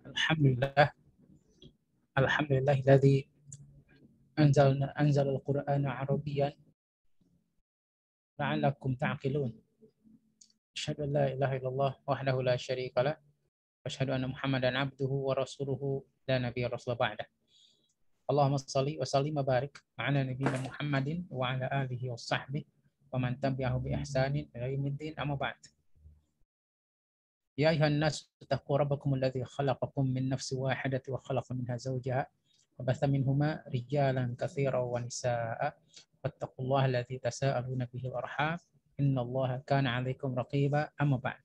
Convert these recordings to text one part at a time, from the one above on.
Alhamdulillah, alhamdulillahilladzi anzal al-Qur'ana Arabiyyan la'allakum ta'qilun. Asyhadu an la ilaha illallah wahdahu la syarika lah wa asyhadu anna Muhammadan abduhu wa rasuluhu la nabiyya rasul ba'da. Allahumma shalli wa sallim wa barik ala nabiyyina Muhammadin wa ala alihi wa sahbihi wa man tabi'ahu bi ihsanin ila yaumiddin, amma ba'd. Ya ayuhan nas taqu rabbakum alladzi khalaqakum min nafsin wahidatin wa khalaqa minha zawjaha wa batha minhuma rijalan katsiran wa nisaa'a wattaqullaha alladzi tasaaluna bihi wal arham innallaha kana 'alaikum raqiba, amma ba'd.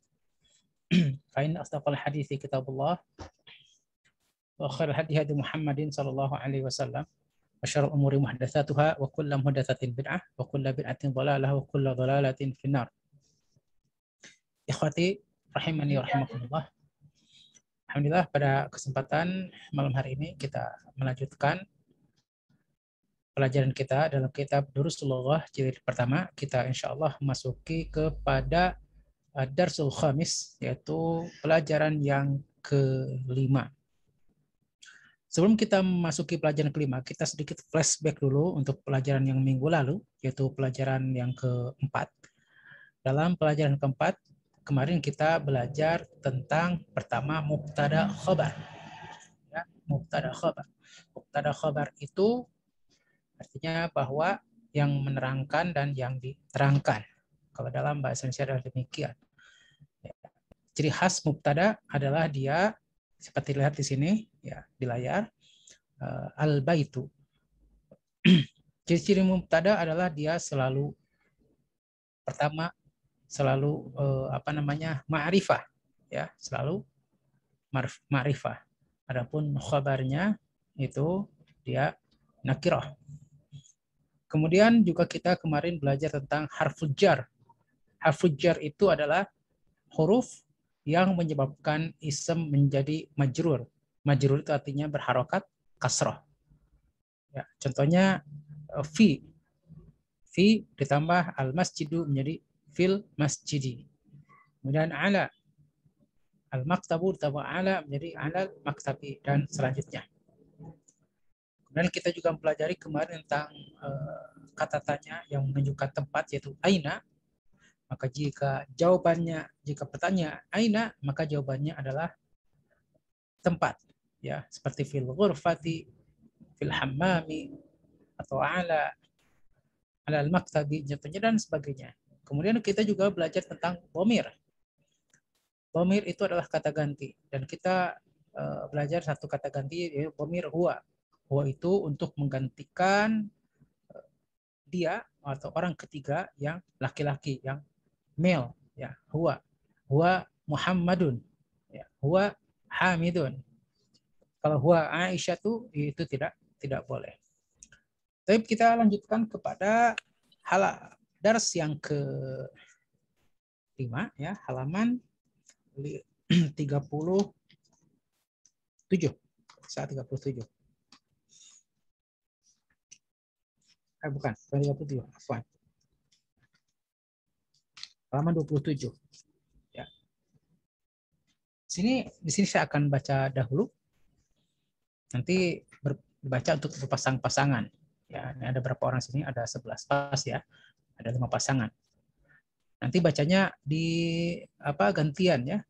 Fa inna asdaqal hadithi kitabullah wa khairal hadi hadi Muhammadin sallallahu alaihi wasallam wa syarrul umuri muhdatsatuha wa kullu muhdatsatin bid'ah wa kullu bid'atin dhalalah wa kullu dhalalatin finnar. Ikhwati rahimani wa rahimakumullah. Alhamdulillah, pada kesempatan malam hari ini kita melanjutkan pelajaran kita dalam kitab Durusul Lughah jilid pertama. Kita insyaallah memasuki kepada Darsul Khamis, yaitu pelajaran yang kelima. Sebelum kita memasuki pelajaran kelima, kita sedikit flashback dulu untuk pelajaran yang minggu lalu, yaitu pelajaran yang keempat. Dalam pelajaran keempat, kemarin kita belajar tentang pertama mubtada khabar. Ya, mubtada khabar. Mubtada khabar itu artinya bahwa yang menerangkan dan yang diterangkan. Kalau dalam bahasa Indonesia adalah demikian. Ya. Ciri khas mubtada adalah dia seperti dilihat di sini ya di layar, al-baitu. Ciri-ciri mubtada adalah dia selalu pertama selalu ma'rifah ya, selalu ma'rifah. Adapun khabarnya itu dia nakirah. Kemudian juga kita kemarin belajar tentang harful jar. Harful jar itu adalah huruf yang menyebabkan ism menjadi majrur. Majrur itu artinya berharokat kasrah. Ya, contohnya fi. Fi ditambah al-masjidu menjadi fil masjidi. Kemudian ala. Al-maktabu ditambah ala menjadi alal maktabi dan selanjutnya. Kemudian kita juga mempelajari kemarin tentang kata tanya yang menunjukkan tempat, yaitu aina. Maka jika pertanyaan aina, maka jawabannya adalah tempat. Ya, seperti fil ghurfati, fil hammami, atau ala al-maktabi, dan sebagainya. Kemudian kita juga belajar tentang dhamir. Dhamir itu adalah kata ganti. Dan kita belajar satu kata ganti, yaitu dhamir huwa. Huwa itu untuk menggantikan dia atau orang ketiga yang laki-laki, yang male, ya, huwa Muhammadun, ya, huwa Hamidun. Kalau huwa Aisyah itu tidak boleh. Tapi kita lanjutkan kepada dars yang ke-5 ya, halaman 37. Saat 37. Bukan 37, afwan. Halaman 27. Ya. Di sini saya akan baca dahulu. Nanti dibaca untuk berpasang-pasangan. Ya, ini ada berapa orang sini? Ada 11 pas ya. Ada 5 pasangan. Nanti bacanya gantian ya.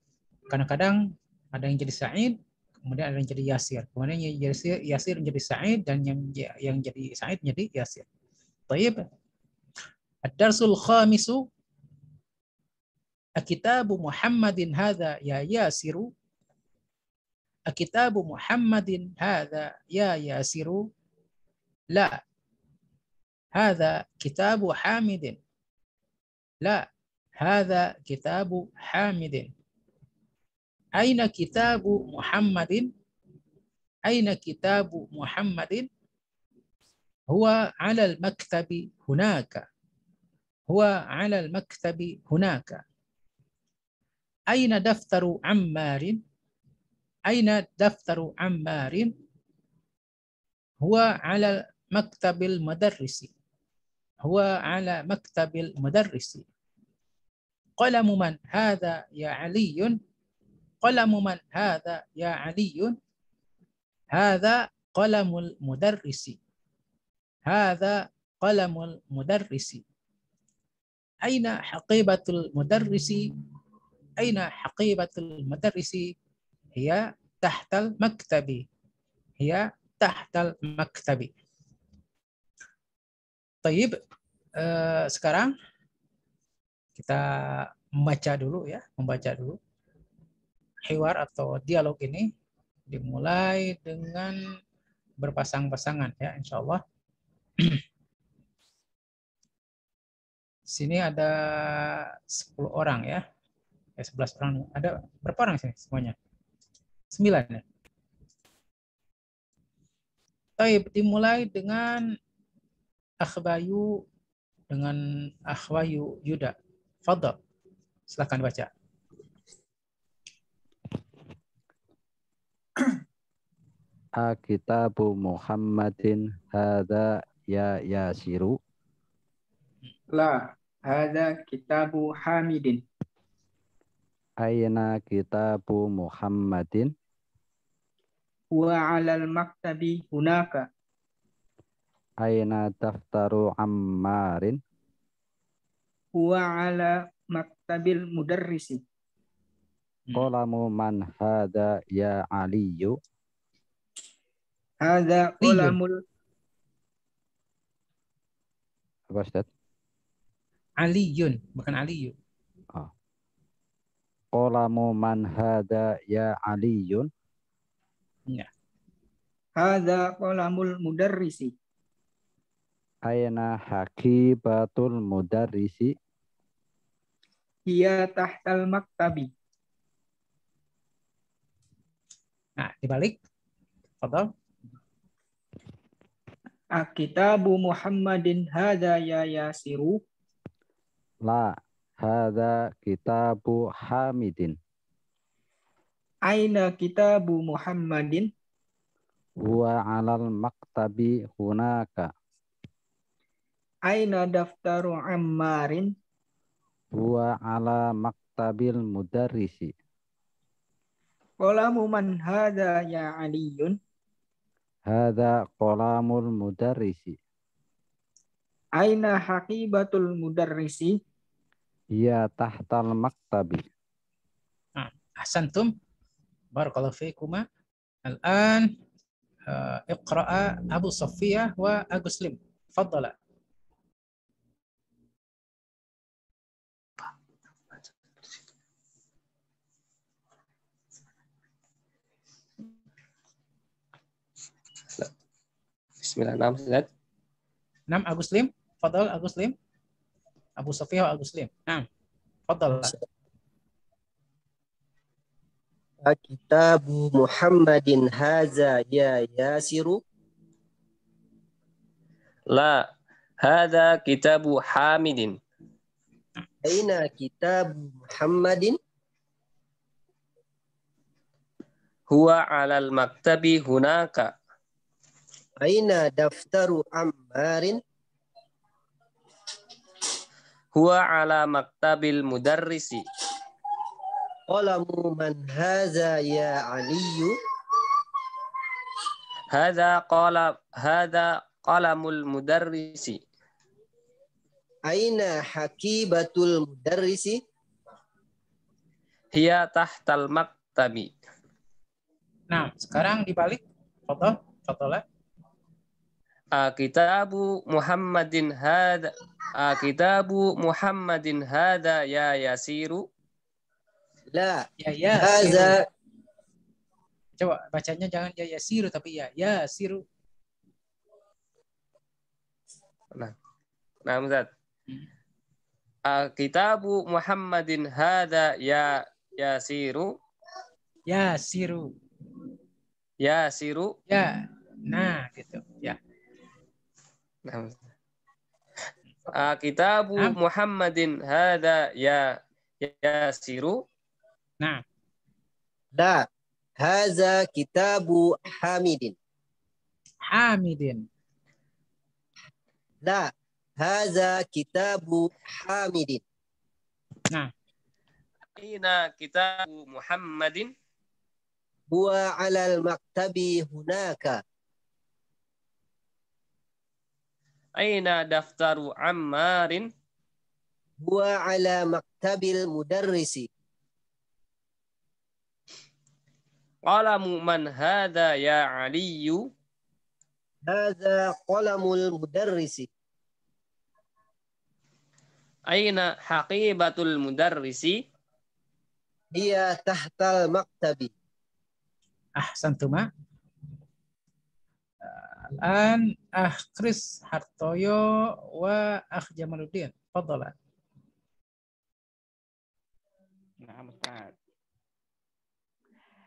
Kadang-kadang ada yang jadi Sa'id, kemudian ada yang jadi Yasir. Kemudian yang jadi Yasir menjadi Sa'id, dan yang jadi Sa'id menjadi Yasir. Baik. Ad-darsul khamisu Akitabu Muhammadin hadza ya Yasiru. Akitabu Muhammadin hadza ya Yasiru. La. Hadza kitabu Hamidin. La. Hadza kitabu Hamidin. Aina kitabu Muhammadin? Aina kitabu Muhammadin? Huwa 'ala al-maktabi hunaka. Huwa 'ala al-maktabi hunaka. Aina daftaru Ammarin? Aina daftaru Ammarin? Huwa 'ala maktabil mudarrisi. Huwa 'ala maktabil mudarrisi. Qalamu man hadha ya Aliyun? qalamu man hadha ya Aliyun? Hadha qalamul mudarrisi. Hadha qalamul mudarrisi. Aina haqibatul mudarrisi? Aina haqibatul mudarrisi? Hiya tahtal maktabi. Hiya tahtal maktabi. Taib, sekarang kita membaca dulu ya, membaca dulu. Hiwar atau dialog ini dimulai dengan berpasang-pasangan ya, insya Allah. Sini ada 10 orang ya. 11 orang. Ada berapa orang sini semuanya? 9 ya. Taib, dimulai dengan Akhbayu dengan Akhwayu Yuda. Fadhal. Silakan baca. Kitabu Muhammadin hadza ya Yasiru. La, hadza kitabu Hamidin. Aina kitabu Muhammadin? Huwa 'alal maktabi hunaka. Aina daftaru Ammarin? Huwa 'ala maktabil mudarrisi. Qalamu man hadza ya Aliyu? Hadza qalamul Apa Ustaz? Aliyun, bukan Aliyu. Qalamu man hadza ya Aliyun? Ya. hadza qalamul mudarrisi. Aina haqibatul mudarrisi? Hiya tahtal maktabi. Nah, dibalik. Fadhal. Kitabu Muhammadin hadza ya Yasiru. La, hadza kitabu Hamidin. Aina kitabu Muhammadin? Huwa 'alal maktabi hunaka. Aina daftaru Ammarin? Huwa 'ala maktabil mudarrisi. Qalamu man hadza ya Aliyun? Hadza qalamul mudarrisi. Aina haqibatul mudarrisi? Hiya tahtal maktabi. Nah, ahsantum. Barakallahu fiikuma. Al-an iqra'a Abu Sofiyah wa Agus Lim. Fadhala. Bismillahirrahmanirrahim. 6 Agus Lim. Fadhal Agus Lim. Abu Sofiyah wa Agus Lim. Nah, fadhal. Kitabu Muhammadin hadza ya Yasiru. La, hadza kitabu Hamidin. Aina kitabu Muhammadin? Huwa 'alal maktabi hunaka. Aina daftaru Ammarin? Huwa 'ala maktabil mudarrisi. Qalamu man hadza ya Aliyu? Hadza qalamul mudarrisi. Aina haqibatul mudarrisi? Hiya tahtal maktabi. Nah, sekarang dibalik. Fadhal. Fadhal. Kitabu Muhammadin hadza. Kitabu Muhammadin hadza ya Yasiru. La, Ya hadza. Coba bacanya jangan ya Yasiru tapi ya Yasiru. Nah, Ustaz. Kitabu Muhammadin hadza ya Yasiru. Yasiru. Yasiru. Ya. Nah, gitu. Ya. Nah, Kitabu Muhammadin hadza ya Yasiru. Nah. La, hadza kitabu Hamidin. Hamidin. La, hadza kitabu Hamidin. Nah. Aina kitabu Muhammadin? Huwa 'alal maktabi hunaka. Aina daftaru Ammarin? Huwa 'ala maktabil mudarrisi. Qalamu man hadha ya Aliyu? Hadza qalamul mudarrisi. Aina haqibatul mudarrisi? Hiya tahtal maktabi. Ahsantuma. An Chris Hartoyo wa Jamaluddin. Fadhalan. Nah, Ustaz.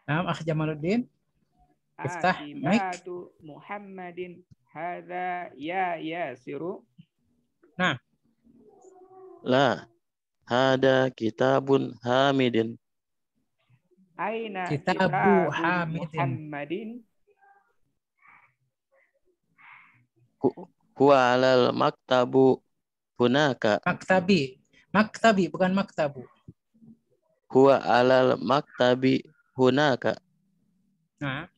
Nah, Jamaluddin. Iftah mic. Akibatu Muhammadin hadza ya Yasiru. Nah. La. Hada kitabun Hamidin. Aina Kitabu kitabu Hamidin. Muhammadin? Huwa 'alal maktabu hunaka. Maktabi. Maktabi bukan maktabu. Huwa 'alal maktabi hunaka. Nah.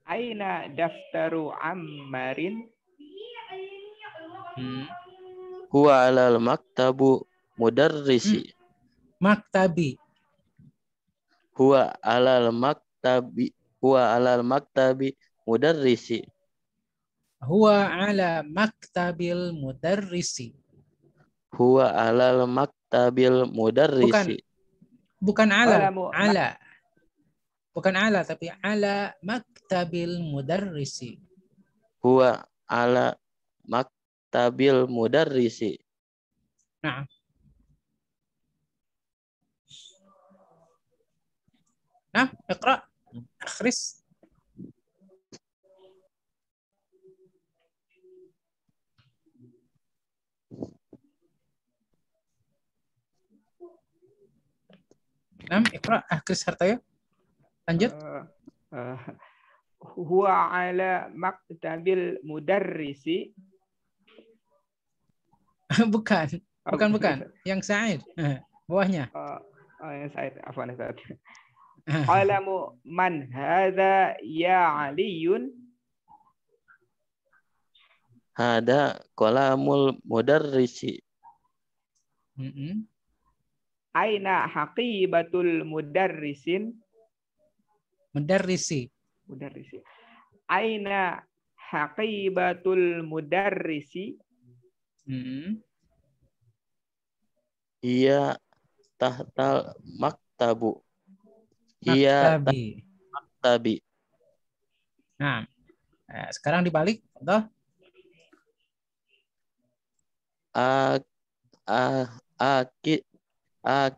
Aina daftaru Ammarin? Huwa 'alal maktabu mudarrisi. Maktabi. Huwa 'alal maktabi mudarrisi. Huwa ala maktabil mudarrisi. Huwa 'alal maktabil mudarrisi. Bukan ala, Qalamu ala. Bukan ala tapi ala maktabil mudarrisi. Huwa 'ala maktabil mudarrisi. Nah. Nah, iqra. Akhris. Nah, iqra. Akhris Hartoyo. Lanjut. Huwa ala maktabil mudarrisi. Bukan. Bukan. Yang Sa'id. Bawahnya. Yang Sa'id. Afwan, Ustaz. Qalamu man hadha ya Aliyun? Hada qalamul mudarrisi. Aina haqibatul mudarrisin? Mudarrisi. Aina haqibatul mudarrisi? Iya tahtal maktabu. Iya maktabi. Nah, sekarang dibalik, toh?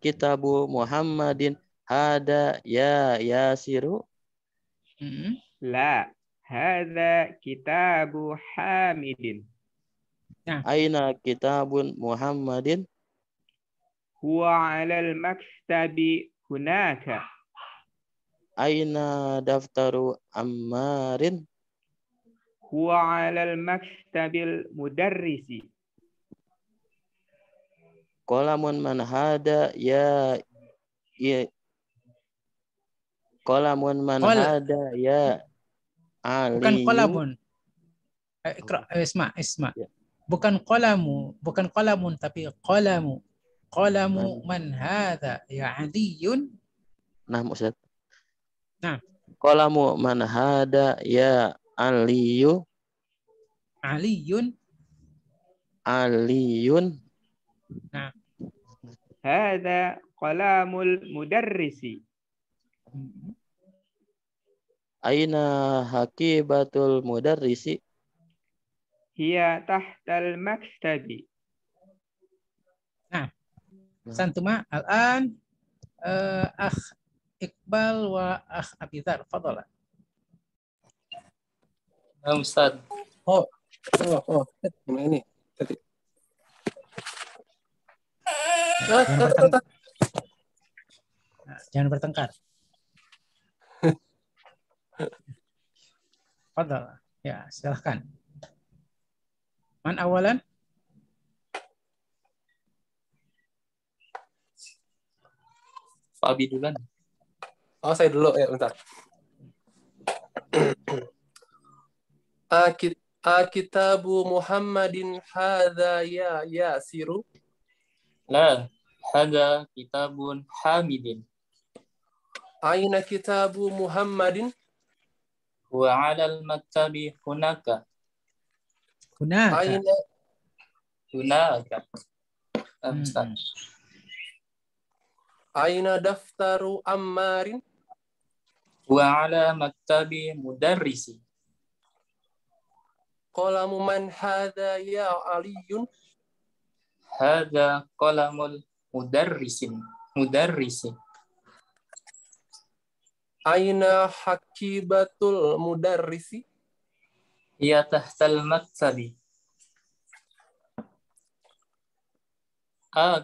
Kitabu Muhammadin hada ya Yasiru. La, hada kitabu Hamidin. Aina kitabun Muhammadin? Huwa 'alal maktabi hunaka. Aina daftaru Ammarin? Huwa 'alal maktabil mudarrisi. Qalamun man hada ya Qalamun man hada ya Aliyu. Bukan qalamun. Isma. Bukan qalamun tapi qalamu. Qalamu man hada ya Aliyun. Nah, Ustaz. Nah. Qalamu man hada ya Aliyu. Aliyun. Nah. Hada qalamul mudarrisi. Aina haqibatul mudarrisi? Hiya tahtal maktabi. Nah. Santuma al-an akh Iqbal wa akh Abidhar. Fadhala. Ustaz. Gimana ini? Tadi. Jangan bertengkar. Fadhala. Ya, silahkan. Man awalan? Pak Abi duluan. Oh, saya dulu ya, bentar. Kitabu Muhammadin hadza ya Yasiru. La, hada kitabun hamidin. Aina kitabu Muhammadin? Huwa 'alal maktabi hunaka. Hunaka. Aina Hunaka. Hmm. Aina daftaru Ammarin? Huwa 'ala maktabi mudarrisi. Qalamu man hadza ya Aliyun? Hada qalamul mudarrisi. Aina hakibatul mudarrisi? Hiya tahtal maktabi.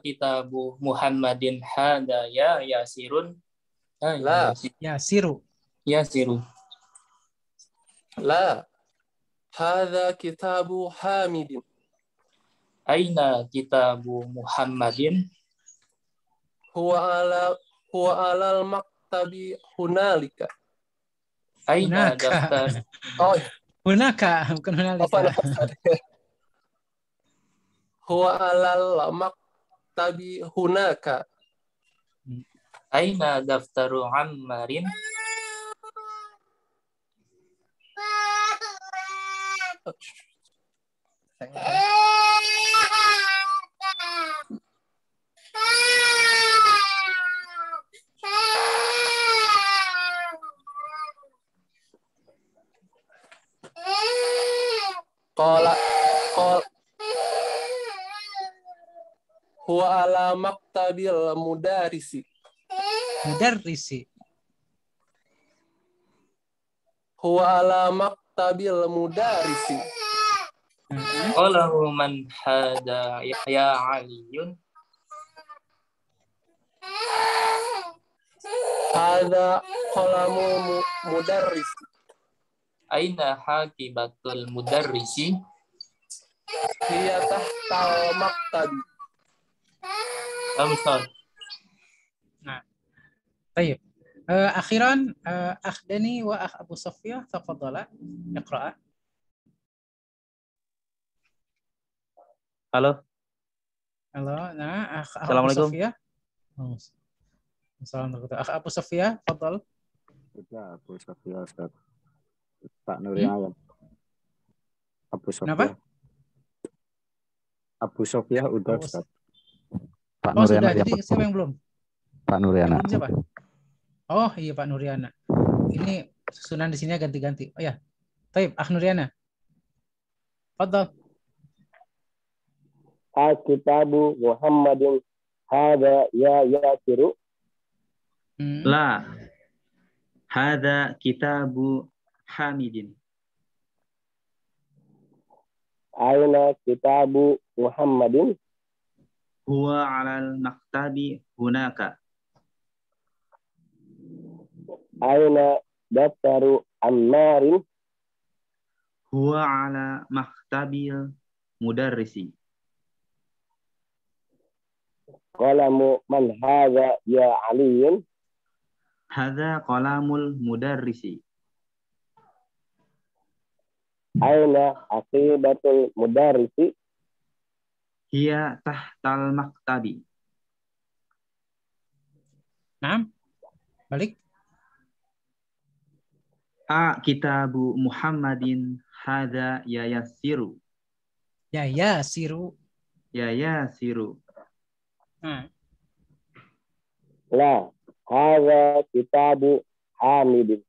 Kitabu Muhammadin hada ya Yasirun. La. Yasiru. Yasiru. La. Hadza kitabu Hamidin. Aina kitabu Muhammadin? Huwa alal maktabi hunalika. Aina Hunaka. daftar? Oh, Hunaka, bukan hunalika. Huwa alal maktabi hunaka. Aina daftaru Ammarin? Qala huwa ala maktabil mudarrisi. Mudarrisi. Huwa ala maktabil mudarrisi. Qalahu man hada ya Aliyun. Hada qalamu mudarris. Aina hakibatul mudarrisi? Hiya tahtal maktabi. Amsal. Nah, baik. Akhiran, Akh Dani wa Akh Abu Sofia, tafadhala, iqra'a. Halo. Halo, nah, Akh Abu Assalamualaikum. Sofia. Assalamualaikum. Akh Abu Sofia, fadhal. Sudah Abu Sofia, Ustaz. Pak Nuriana. Abu Sofia. Kenapa? Abu Sofia udah, Ustaz. Pak Oh, Nuriana sudah. ya, Jadi Pak. siapa yang belum? Pak Nuriana. Yang belum siapa? Oh, iya Pak Nuriana. Ini susunan di sini ganti-ganti. Oh ya. Baik, Akh Nuriana. Fadhal. Kitabu Muhammadin hada ya Yasiru. La. Hada kitabu Hamidin. Aina kitabu Muhammadin? Huwa 'alal maktabi hunaka. Aina daftaru Ammarin? Huwa 'ala maktabil mudarrisi. Qalamu man hadza ya Aliyun? Hadza qalamul mudarrisi. Aina aqibatul mudarrisi? Hiya tahtal maktabi. Nah, balik. Kitabu Muhammadin hadza ya Yasiru. Ya, Yasiru. Ya Yasiru. La. Hadza kitabu Hamidin.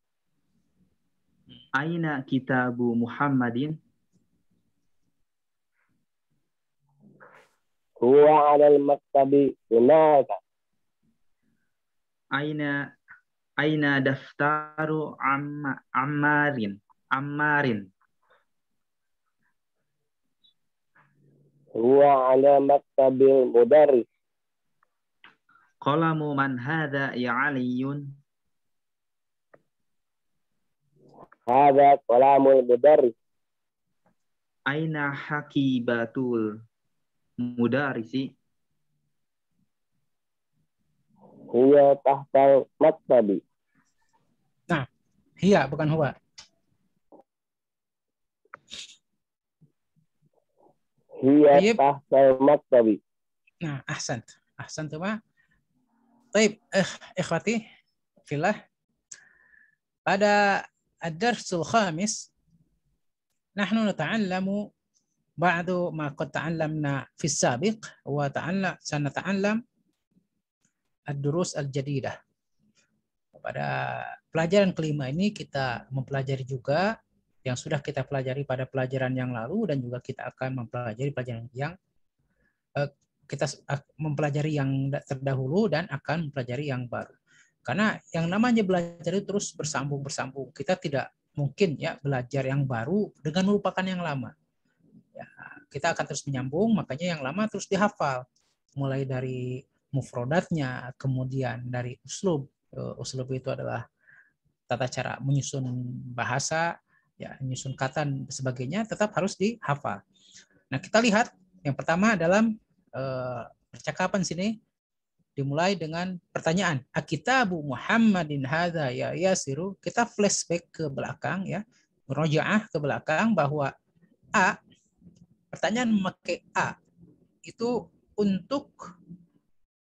Aina kitabu Muhammadin? Huwa 'alal maktabi hunaka. Aina daftaru Ammarin. Huwa 'ala maktabil mudarris. Qalamu man hadza ya Aliyun. Hadza qalamul mudarris. Aina hakibatul mudarrisi? Hiya tahtal maktabi. Nah, hiya bukan huwa. Hiya Baik. tahtal maktabi. Nah, ahsan. Ahsan tuh, Pak. Baik, ikhwati fillah. Pada ad-darsul khamis nahnu nata'allamu ba'du ma qad ta'allamna fi as-sabiq wa sanata'allam ad-durus al-jadidah. Pada pelajaran kelima ini kita mempelajari juga yang sudah kita pelajari pada pelajaran yang lalu dan juga kita akan mempelajari pelajaran yang kita mempelajari yang terdahulu dan akan mempelajari yang baru. Karena yang namanya belajar itu terus bersambung. Kita tidak mungkin ya belajar yang baru dengan melupakan yang lama. Ya, kita akan terus menyambung, makanya yang lama terus dihafal. Mulai dari mufrodatnya, kemudian dari uslub. Uslub itu adalah tata cara menyusun bahasa, ya, menyusun kata dan sebagainya, tetap harus dihafal. Nah, kita lihat yang pertama dalam percakapan sini dimulai dengan pertanyaan, akitabu Muhammadin hadza ya yasiru. Kita flashback ke belakang ya, merojaah ke belakang bahwa a, pertanyaan memakai a itu untuk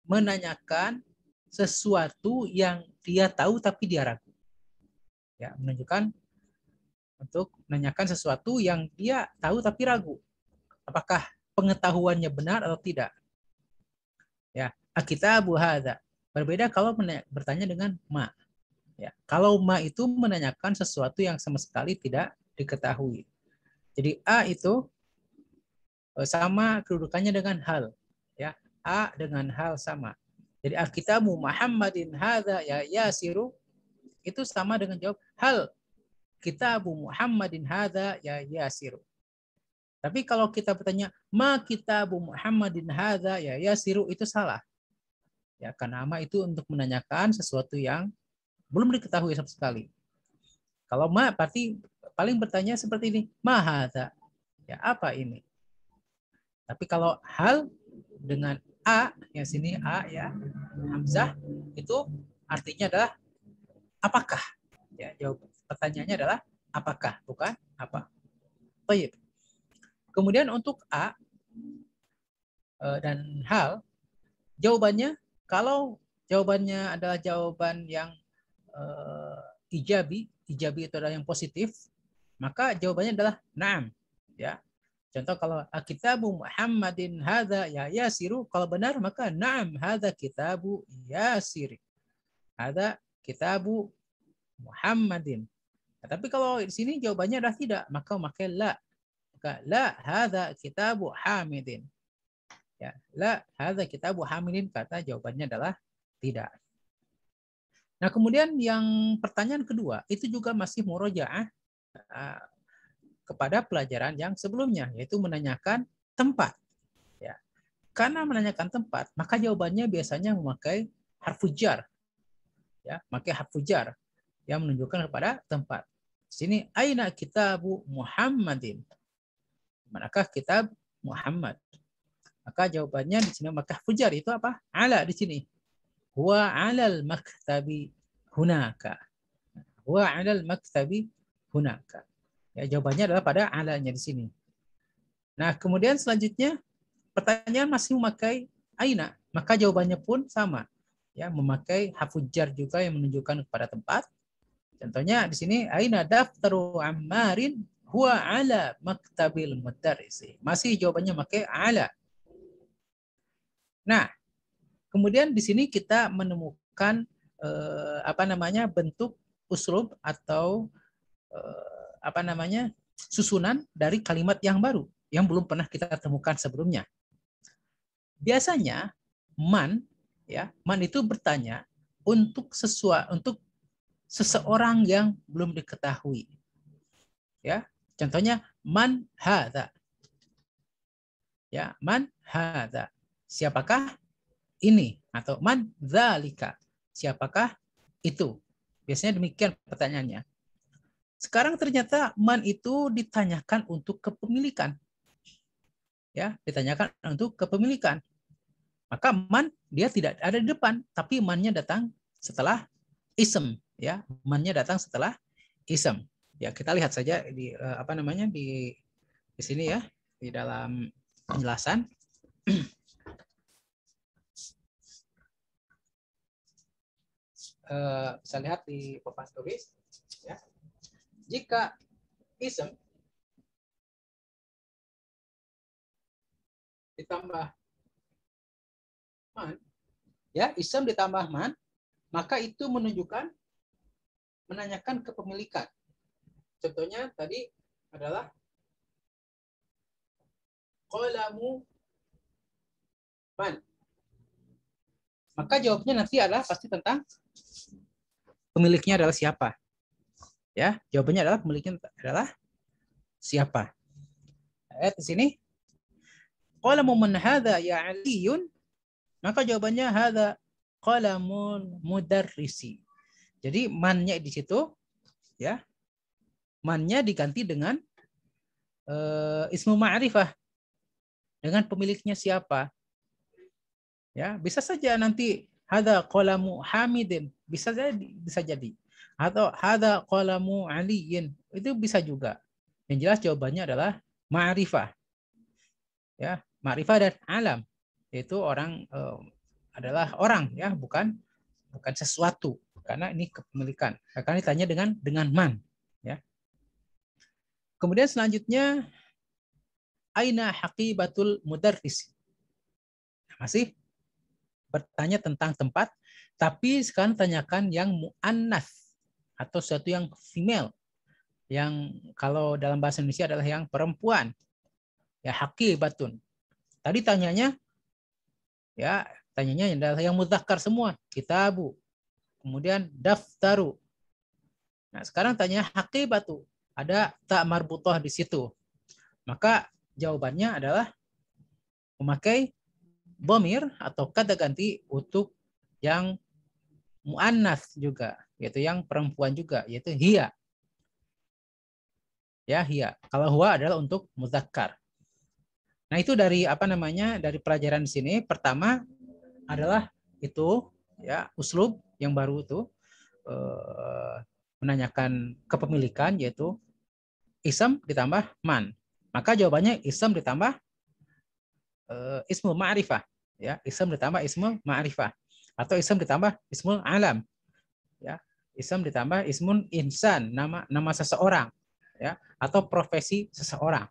menanyakan sesuatu yang dia tahu tapi dia ragu. Ya, menunjukkan untuk menanyakan sesuatu yang dia tahu tapi ragu. Apakah pengetahuannya benar atau tidak? Ya, akitabu hadza. Berbeda kalau bertanya dengan ma. Ya, kalau ma itu menanyakan sesuatu yang sama sekali tidak diketahui. Jadi a itu sama kedudukannya dengan hal. Ya, a dengan hal sama. Jadi akitabu Muhammadin hadza ya yasiru itu sama dengan jawab hal kitabu Muhammadin hadza ya yasiru. Tapi kalau kita bertanya ma kitabu Muhammadin hadza ya yasiru itu salah. Ya, karena ma itu untuk menanyakan sesuatu yang belum diketahui sama sekali. Kalau ma berarti paling bertanya seperti ini, ma hadza. Ya, apa ini? Tapi kalau hal dengan a, yang sini a ya, hamzah itu artinya adalah apakah? Ya, jawab pertanyaannya adalah apakah, bukan apa. Baik. Kemudian untuk a dan hal, jawabannya kalau jawabannya adalah jawaban yang ijabi itu adalah yang positif, maka jawabannya adalah na'am. Ya. Contoh kalau kitabu Muhammadin hadza ya yasiru, kalau benar maka na'am hadza kitabu yasir. Hadza kitabu Muhammadin. Nah, tapi kalau di sini jawabannya adalah tidak, maka memakai la. Maka la hadza kitabu Hamidin. Ya, la hadza kitabu Hamidin, kata jawabannya adalah tidak. Nah, kemudian yang pertanyaan kedua itu juga masih murojaah kepada pelajaran yang sebelumnya, yaitu menanyakan tempat. Ya. Karena menanyakan tempat, maka jawabannya biasanya memakai harfu jar. Ya, pakai harfu jar yang menunjukkan kepada tempat. Di sini aina kitabu Muhammadin. Manakah kitab Muhammad? Maka jawabannya di sini maka harfu jar itu apa? Ala di sini. Huwa 'alal maktabi hunaka. Huwa 'alal maktabi hunaka. Ya, jawabannya adalah pada alanya di sini. Nah, kemudian selanjutnya pertanyaan masih memakai aina, maka jawabannya pun sama. Ya, memakai harfu jar juga yang menunjukkan kepada tempat. Contohnya di sini aina daftaru Ammarin huwa 'ala maktabil mudarrisi. Masih jawabannya memakai ala. Nah, kemudian di sini kita menemukan bentuk uslub atau susunan dari kalimat yang baru yang belum pernah kita temukan sebelumnya. Biasanya man itu bertanya untuk seseorang yang belum diketahui. Ya, contohnya man hadza. Ya, man hadza. Siapakah ini? Atau man dzalika. Siapakah itu? Biasanya demikian pertanyaannya. Sekarang ternyata man itu ditanyakan untuk kepemilikan. Ya, ditanyakan untuk kepemilikan. Maka man dia tidak ada di depan, tapi mannya datang setelah ism, ya. Mannya datang setelah ism. Ya, kita lihat saja di di sini ya, di dalam penjelasan. Bisa lihat di papan tulis, ya. Jika ism ditambah man, ya, ism ditambah man, maka itu menanyakan kepemilikan. Contohnya tadi adalah qalamu man. Maka jawabnya nanti adalah pasti tentang pemiliknya adalah siapa. Ya, jawabannya adalah pemiliknya adalah siapa. Lihat di sini. Qalamu man hadza ya Aliyun. Maka jawabannya hadza qalamun mudarrisi. Jadi mannya di situ, ya. Mannya diganti dengan ismu ma'rifah. Dengan pemiliknya siapa. Ya, bisa saja nanti hadza qalamu Hamidin, bisa jadi. Atau hadza qalamu Aliyin, itu bisa juga. Yang jelas jawabannya adalah ma'rifah. Ya, ma'rifah dan alam, yaitu orang adalah orang, ya, bukan sesuatu, karena ini kepemilikan. Karena ditanya dengan man, ya. Kemudian selanjutnya aina haqibatul mudarris. Masih bertanya tentang tempat, tapi sekarang tanyakan yang mu'annas atau sesuatu yang female, yang kalau dalam bahasa Indonesia adalah yang perempuan. Ya, haqibatun. Tadi tanyanya adalah yang mudzakkar semua, kitabu. Kemudian daftaru. Nah, sekarang tanya haqibatu. Ada ta marbutah di situ. Maka jawabannya adalah memakai dhamir atau kata ganti untuk yang muannas juga, yaitu yang perempuan juga, yaitu hiya. Ya, hiya. Kalau huwa adalah untuk mudzakkar. Nah, itu dari dari pelajaran di sini. Pertama adalah itu, ya, uslub yang baru itu menanyakan kepemilikan, yaitu ism ditambah man. Maka jawabannya ism ditambah ismul ma'rifah, ya, ism ditambah ismul ma'rifah, atau ism ditambah ismul alam, ya, ism ditambah ismun insan, nama seseorang, ya, atau profesi seseorang.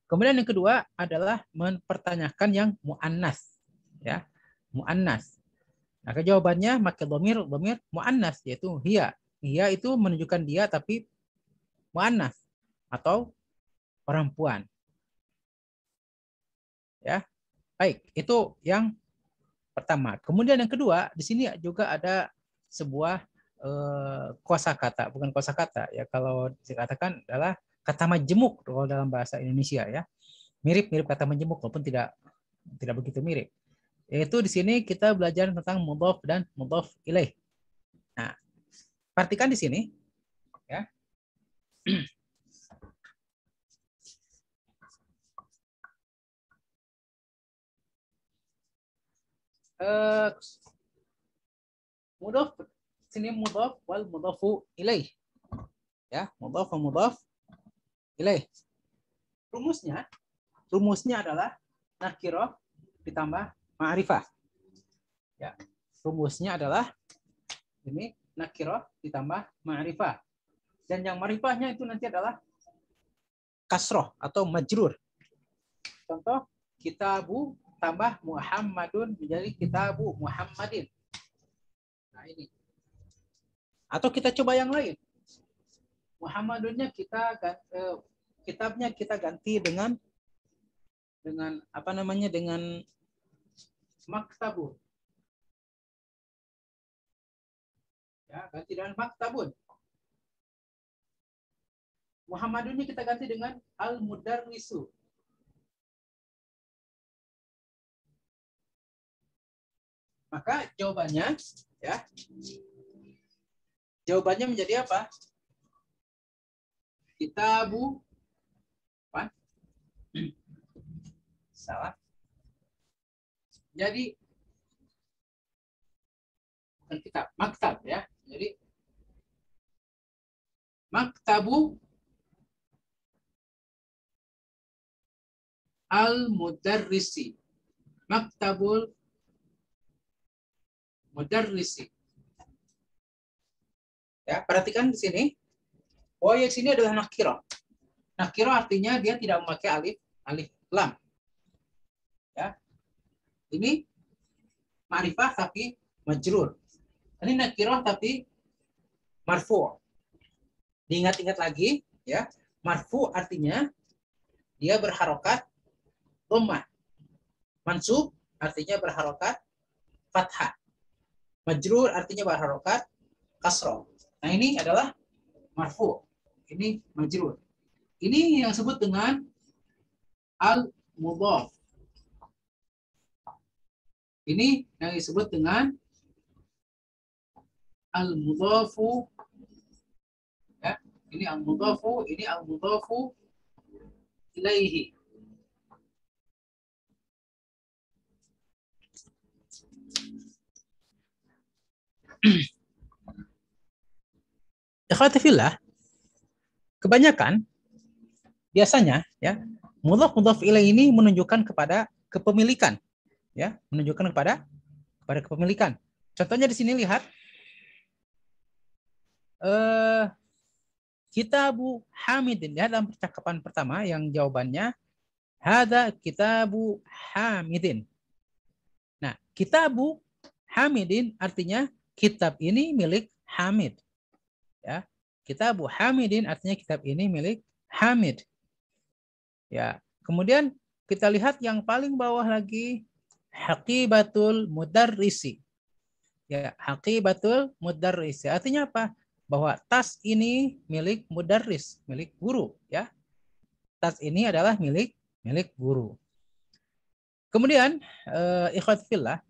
Kemudian yang kedua adalah mempertanyakan yang muannas, ya, muannas. Maka jawabannya pakai dhamir muannas, yaitu hiya. Hiya itu menunjukkan dia tapi muannas atau perempuan. Ya. Baik, itu yang pertama. Kemudian yang kedua, di sini juga ada sebuah kosakata, bukan kosakata, ya, kalau dikatakan adalah kata majemuk kalau dalam bahasa Indonesia, ya. Mirip-mirip kata majemuk walaupun tidak begitu mirip. Yaitu di sini kita belajar tentang mudhaf dan mudhaf ilaih. Nah, perhatikan di sini, ya. Mudhaf sini mudhaf wal mudhafu ilaih. Ya, mudhaf wa mudhaf ilaih. Rumusnya adalah nakirah ditambah ma'rifah. Ya, rumusnya adalah ini nakirah ditambah ma'rifah. Dan yang ma'rifahnya itu nanti adalah kasroh atau majrur. Contoh, kitabu tambah Muhammadun menjadi kitabu Muhammadin. Nah, ini. Atau kita coba yang lain. Muhammadunnya kitabnya kita ganti dengan dengan maktabun. Ya, ganti dengan maktabun. Muhammadunnya kita ganti dengan al-mudarrisu. Maka jawabannya, ya, jawabannya menjadi apa? Kitabu apa? Salah. Jadi bukan kitab, maktab ya. Jadi maktabu al-mudarrisi. Maktabul mudarrisi. Ya, perhatikan di sini. Oh, yang sini adalah nakirah. Nakirah artinya dia tidak memakai alif lam. Ya. Ini ma'rifah tapi majrur. Ini nakirah tapi marfu'. Diingat-ingat lagi, ya. Marfu' artinya dia berharokat dhammah. Mansub artinya berharokat fathah. Majrur artinya berharokat kasroh. Nah, ini adalah marfu'. Ini majrur. Ini yang disebut dengan al-mudhaf. Ini yang disebut dengan al-mudhafu. Ya, ini al-mudhafu, ini al-mudhafu ilaihi. Ikhwati fillah, kebanyakan biasanya ya mudhaf ilaih ini menunjukkan kepada kepemilikan, ya, menunjukkan kepada kepemilikan. Contohnya di sini lihat Kitabu Hamidin, ya, dalam percakapan pertama yang jawabannya hada kitabu Hamidin. Nah, kitabu Hamidin artinya kitab ini milik Hamid. Ya, kitabu Hamidin artinya kitab ini milik Hamid. Ya, kemudian kita lihat yang paling bawah lagi haqibatul mudarrisi. Ya, haqibatul mudarrisi artinya apa? Bahwa tas ini milik mudarris, milik guru, ya. Tas ini adalah milik guru. Kemudian ikhwat fillah,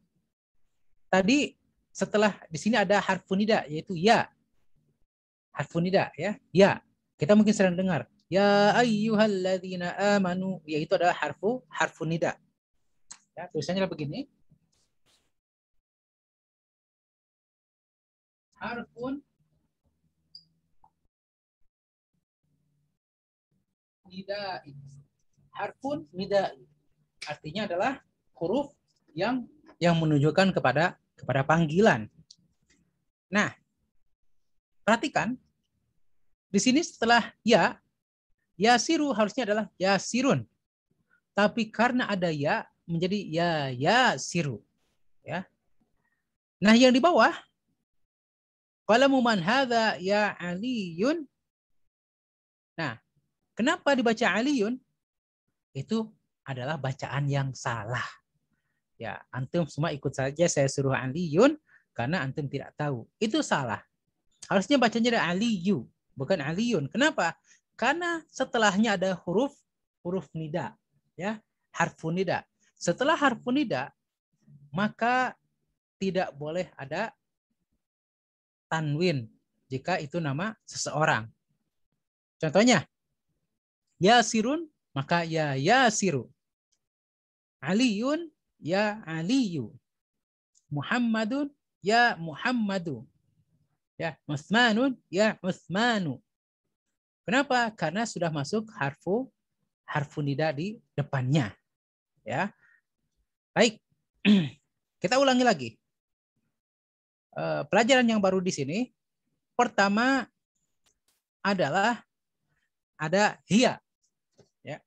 tadi setelah di sini ada harfun nida yaitu ya. Harfun nida, ya. Ya. Kita mungkin sering dengar ya ayyuhalladzina amanu, yaitu adalah harfun nida. Ya, tulisannya begini. Harfun nidai. Harfun nidai artinya adalah huruf yang menunjukkan kepada panggilan. Nah, perhatikan di sini setelah ya, yasiru harusnya adalah yasirun. Tapi karena ada ya menjadi yasiru, ya. Nah, yang di bawah qalamu man hadza ya aliyun. Nah, kenapa dibaca aliyun? Itu adalah bacaan yang salah. Ya, antum semua ikut saja saya suruh aliyun karena antum tidak tahu. Itu salah. Harusnya bacanya ada aliyu, bukan aliyun. Kenapa? Karena setelahnya ada huruf nida, ya, harfun nida. Setelah harfun nida, maka tidak boleh ada tanwin jika itu nama seseorang. Contohnya, yasirun, maka ya yasiru. Aliyun, ya aliyu. Muhammadun, ya Muhammadu. Ya, Utsmanun, ya Utsmanu. Kenapa? Karena sudah masuk harfu nida di depannya. Ya. Baik. Kita ulangi lagi. Pelajaran yang baru di sini. Pertama adalah ada hiya. Ya,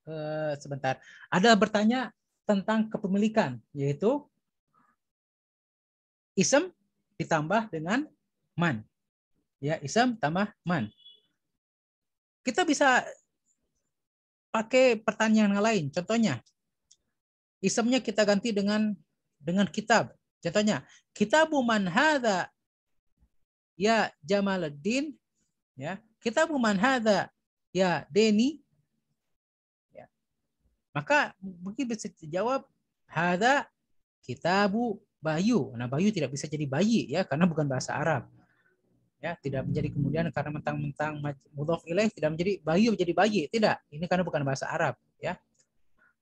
sebentar. Ada bertanya tentang kepemilikan, yaitu ism ditambah dengan man. Ya, ism tambah man. Kita bisa pakai pertanyaan yang lain. Contohnya, ismnya kita ganti dengan kitab. Contohnya, kitabu man hadza ya Jamaluddin. Ya, kitabu man hadza ya Deni. Ya. Maka mungkin bisa dijawab hadza kitabu Bayu. Nah, Bayu tidak bisa jadi bayi, ya, karena bukan bahasa Arab. Ya, tidak menjadi kemudian karena mentang-mentang mudhof ilaih tidak menjadi Bayu menjadi bayi, tidak. Ini karena bukan bahasa Arab, ya.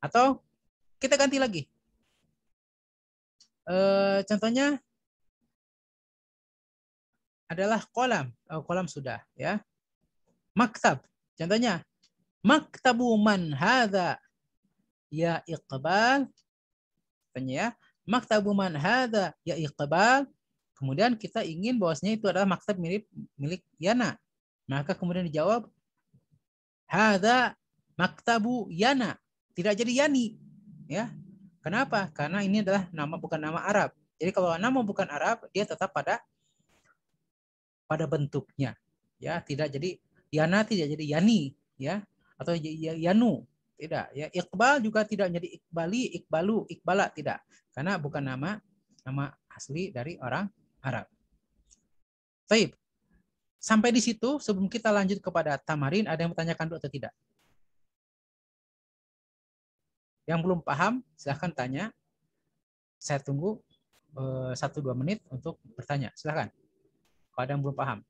Atau kita ganti lagi. Contohnya adalah kolam. Kolam sudah ya. Maktab. Contohnya maktabu man hadza ya Iqbal. Contohnya ya. Maktabu man hadza ya Iqbal. Kemudian kita ingin bahwasanya itu adalah maktab milik Yana. Maka kemudian dijawab hadza maktabu Yana. Tidak jadi Yani, ya. Kenapa? Karena ini adalah nama bukan nama Arab. Jadi kalau nama bukan Arab, dia tetap pada bentuknya, ya. Tidak jadi Yana, tidak jadi Yani, ya, atau Yanu, tidak. Ya, Iqbal juga tidak jadi Iqbali, Iqbalu, Iqbala, tidak. Karena bukan nama asli dari orang Arab. Baik. Sampai di situ, sebelum kita lanjut kepada tamarin, ada yang bertanyakan dulu atau tidak? Yang belum paham, silahkan tanya. Saya tunggu 1-2 menit untuk bertanya. Silahkan. Kalau ada yang belum paham.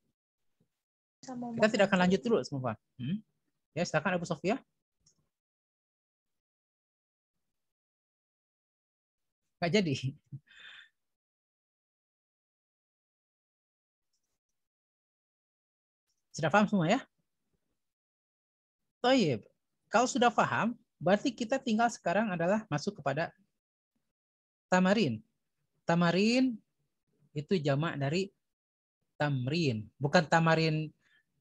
Kita tidak akan lanjut dulu semua. Ya, silahkan Abu Sofia. Nggak jadi. Sudah paham semua ya? Toyib. Kalau sudah paham, berarti kita tinggal sekarang adalah masuk kepada tamarin. Tamarin itu jamak dari tamrin. Bukan tamarin.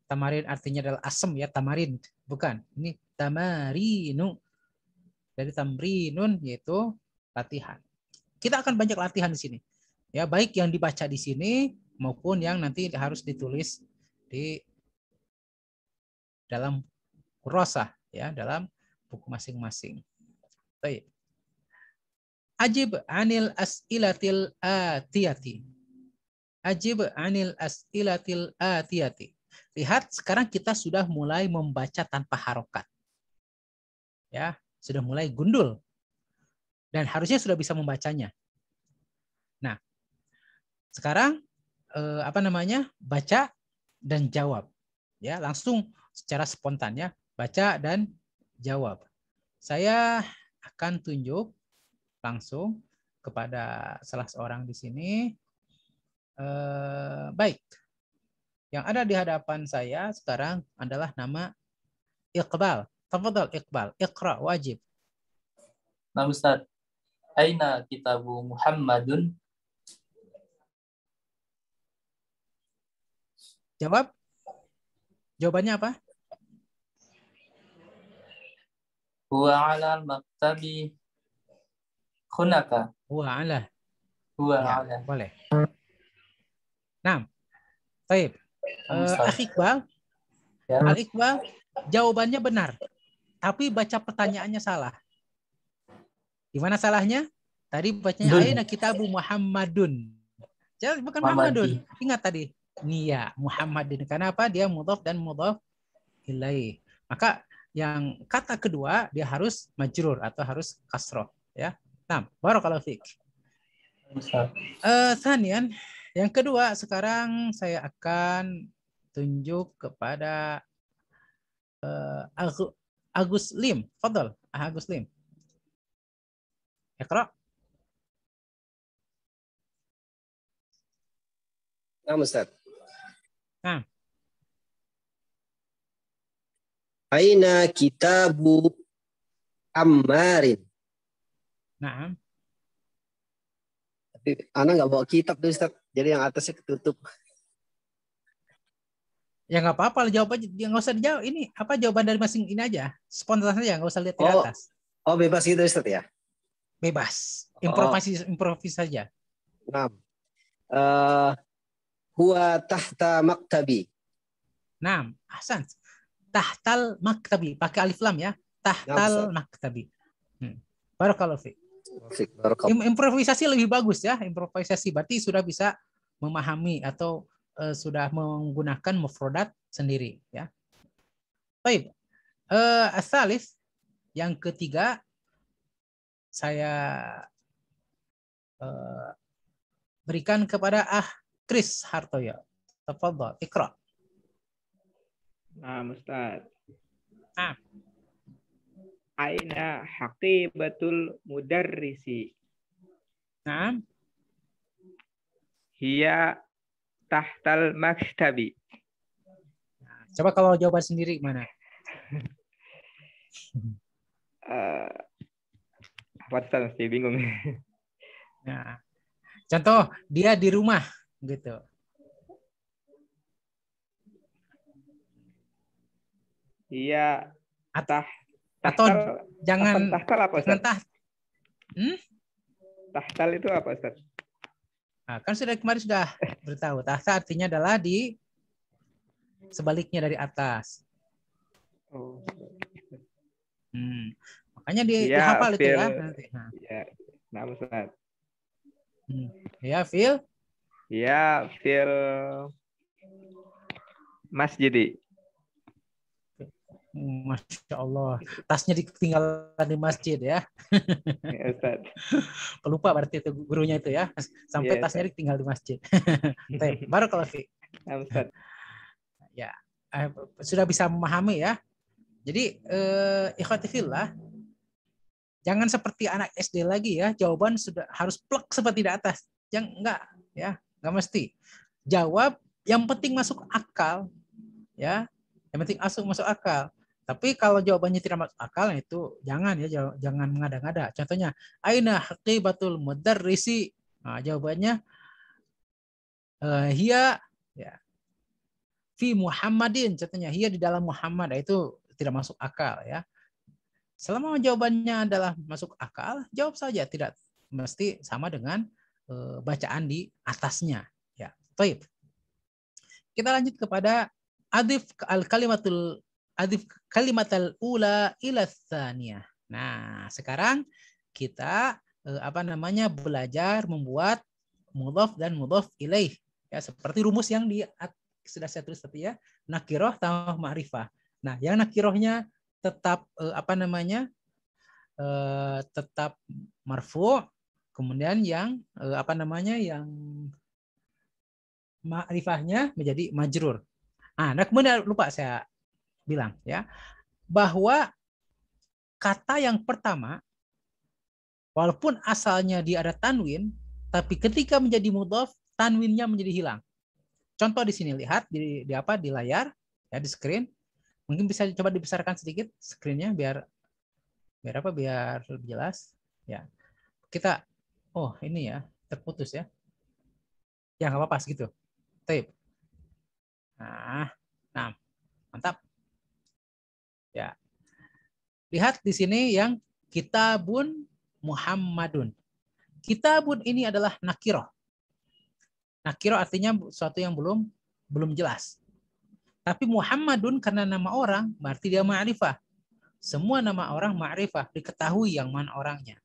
Tamarin artinya adalah asam ya, tamarin. Bukan. Ini tamarinu. Dari tamrinun yaitu latihan. Kita akan banyak latihan di sini. Ya, baik yang dibaca di sini maupun yang nanti harus ditulis di dalam kurosah ya, dalam buku masing-masing. Baik. Ajib anil as'ilatil atiyati. Ajib anil as'ilatil atiyati. Lihat, sekarang kita sudah mulai membaca tanpa harokat. Ya, sudah mulai gundul. Dan harusnya sudah bisa membacanya. Nah, sekarang baca dan jawab. Ya, langsung secara spontan ya, baca dan jawab. Saya akan tunjuk langsung kepada salah seorang di sini. Baik. Yang ada di hadapan saya sekarang adalah nama Iqbal. Tafadhal Iqbal, Iqra wajib. Nah, Ustaz. Aina kitabu Muhammadun? Jawab. Jawabannya apa? Huwa ala maktabi khunaka. Huwa ala. Huwa Ya, ala. boleh. Nah, baik. Al-Iqbal, Ya. Al-Iqbal, jawabannya benar. Tapi baca pertanyaannya salah. Di mana salahnya? Tadi bacanya aina kitabu Muhammadun. Jadi bukan Muhammadun. Ingat tadi. Nia Muhammadin. Karena apa? Dia mudhaf dan mudhaf ilaih. Maka yang kata kedua dia harus majrur atau harus kasroh. Ya. Nah, barakallahu fiik. Thanian, yang kedua sekarang saya akan tunjuk kepada Agus Lim. Fadhal, Agus Lim. Iqra. Nah, Ustaz. Nah. Aina kitabu Ammarin. Nah. Tapi Ana nggak bawa kitab tuh Ustaz. Jadi yang atasnya ketutup. Ya nggak apa-apa, jawab aja. Dia nggak usah dijawab. Ini apa jawaban dari masing ini aja. Spontan saja, nggak usah lihat di atas. Oh, bebas gitu Ustaz ya? Bebas. Improvis saja. Nah. Huwa tahta maktabi. Nah, ahsan. Tahtal maktabi. Pakai alif lam ya. Tahtal maktabi. Barakallahu fiik. Improvisasi lebih bagus ya. Improvisasi berarti sudah bisa memahami atau sudah menggunakan mufradat sendiri ya. Baik. As-salis, yang ketiga saya berikan kepada Kris Hartoyo. Tafadhal, Iqra. Nah, Ustaz. Ah. Aina haqibatul mudarrisi? Nah. Hiya tahtal maktabi. Coba kalau jawaban sendiri mana? Apa Ustaz? Masih bingung. Nah, contoh dia di rumah gitu. Hiya Atau tahtal. jangan Tahtal apa Ustaz? Tahtal itu apa Ustaz? Nah, kan kemarin sudah beritahu. Tahta artinya adalah di sebaliknya dari atas. Oh. Makanya Ya, dihafal itu ya. Nanti. Nah. Ya, nah Ustaz. Ya, fil. Ya, fil masjid. Masya Allah. Tasnya ditinggalan di masjid ya. Ya, Ustaz. Pelupa berarti itu gurunya itu ya. Sampai Ya, tasnya ditinggal di masjid. Baru kalau fi. Nah, Ustaz. Ya, sudah bisa memahami ya. Jadi ikhwati fillah, jangan seperti anak SD lagi ya. Jawaban sudah harus plek seperti di atas. Yang enggak ya, enggak mesti. Jawab yang penting masuk akal ya. Yang penting masuk akal. Tapi kalau jawabannya tidak masuk akal itu jangan ya, jangan mengada-ngada. Contohnya, aina haqibatul mudarrisi. Nah, jawabannya hiya ya. Fi Muhammadin, contohnya hiya di dalam Muhammad, itu tidak masuk akal ya. Selama jawabannya adalah masuk akal, jawab saja, tidak mesti sama dengan bacaan di atasnya ya. Baik. Kita lanjut kepada adif kalimatul ula ila tsaniyah. Nah, sekarang kita belajar membuat mudhaf dan mudhaf ilaih ya, seperti rumus yang sudah saya tulis tadi ya, nakiroh tambah ma'rifah. Nah, yang nakirohnya tetap tetap marfu, kemudian yang yang ma'rifahnya menjadi majrur. Nah, kemudian lupa saya bilang ya, bahwa kata yang pertama walaupun asalnya dia ada tanwin, tapi ketika menjadi mudhaf tanwinnya menjadi hilang. Contoh di sini, lihat di layar ya, di screen. Mungkin bisa coba dibesarkan sedikit screen-nya biar lebih jelas ya. Kita ini ya terputus ya. Ya nggak apa-apa segitu. Tape. Nah, mantap. Ya. Lihat di sini yang kitabun Muhammadun. Kitabun ini adalah nakiroh. Nakiroh artinya sesuatu yang belum jelas. Tapi Muhammadun karena nama orang berarti dia ma'rifah. Semua nama orang ma'rifah, diketahui yang mana orangnya.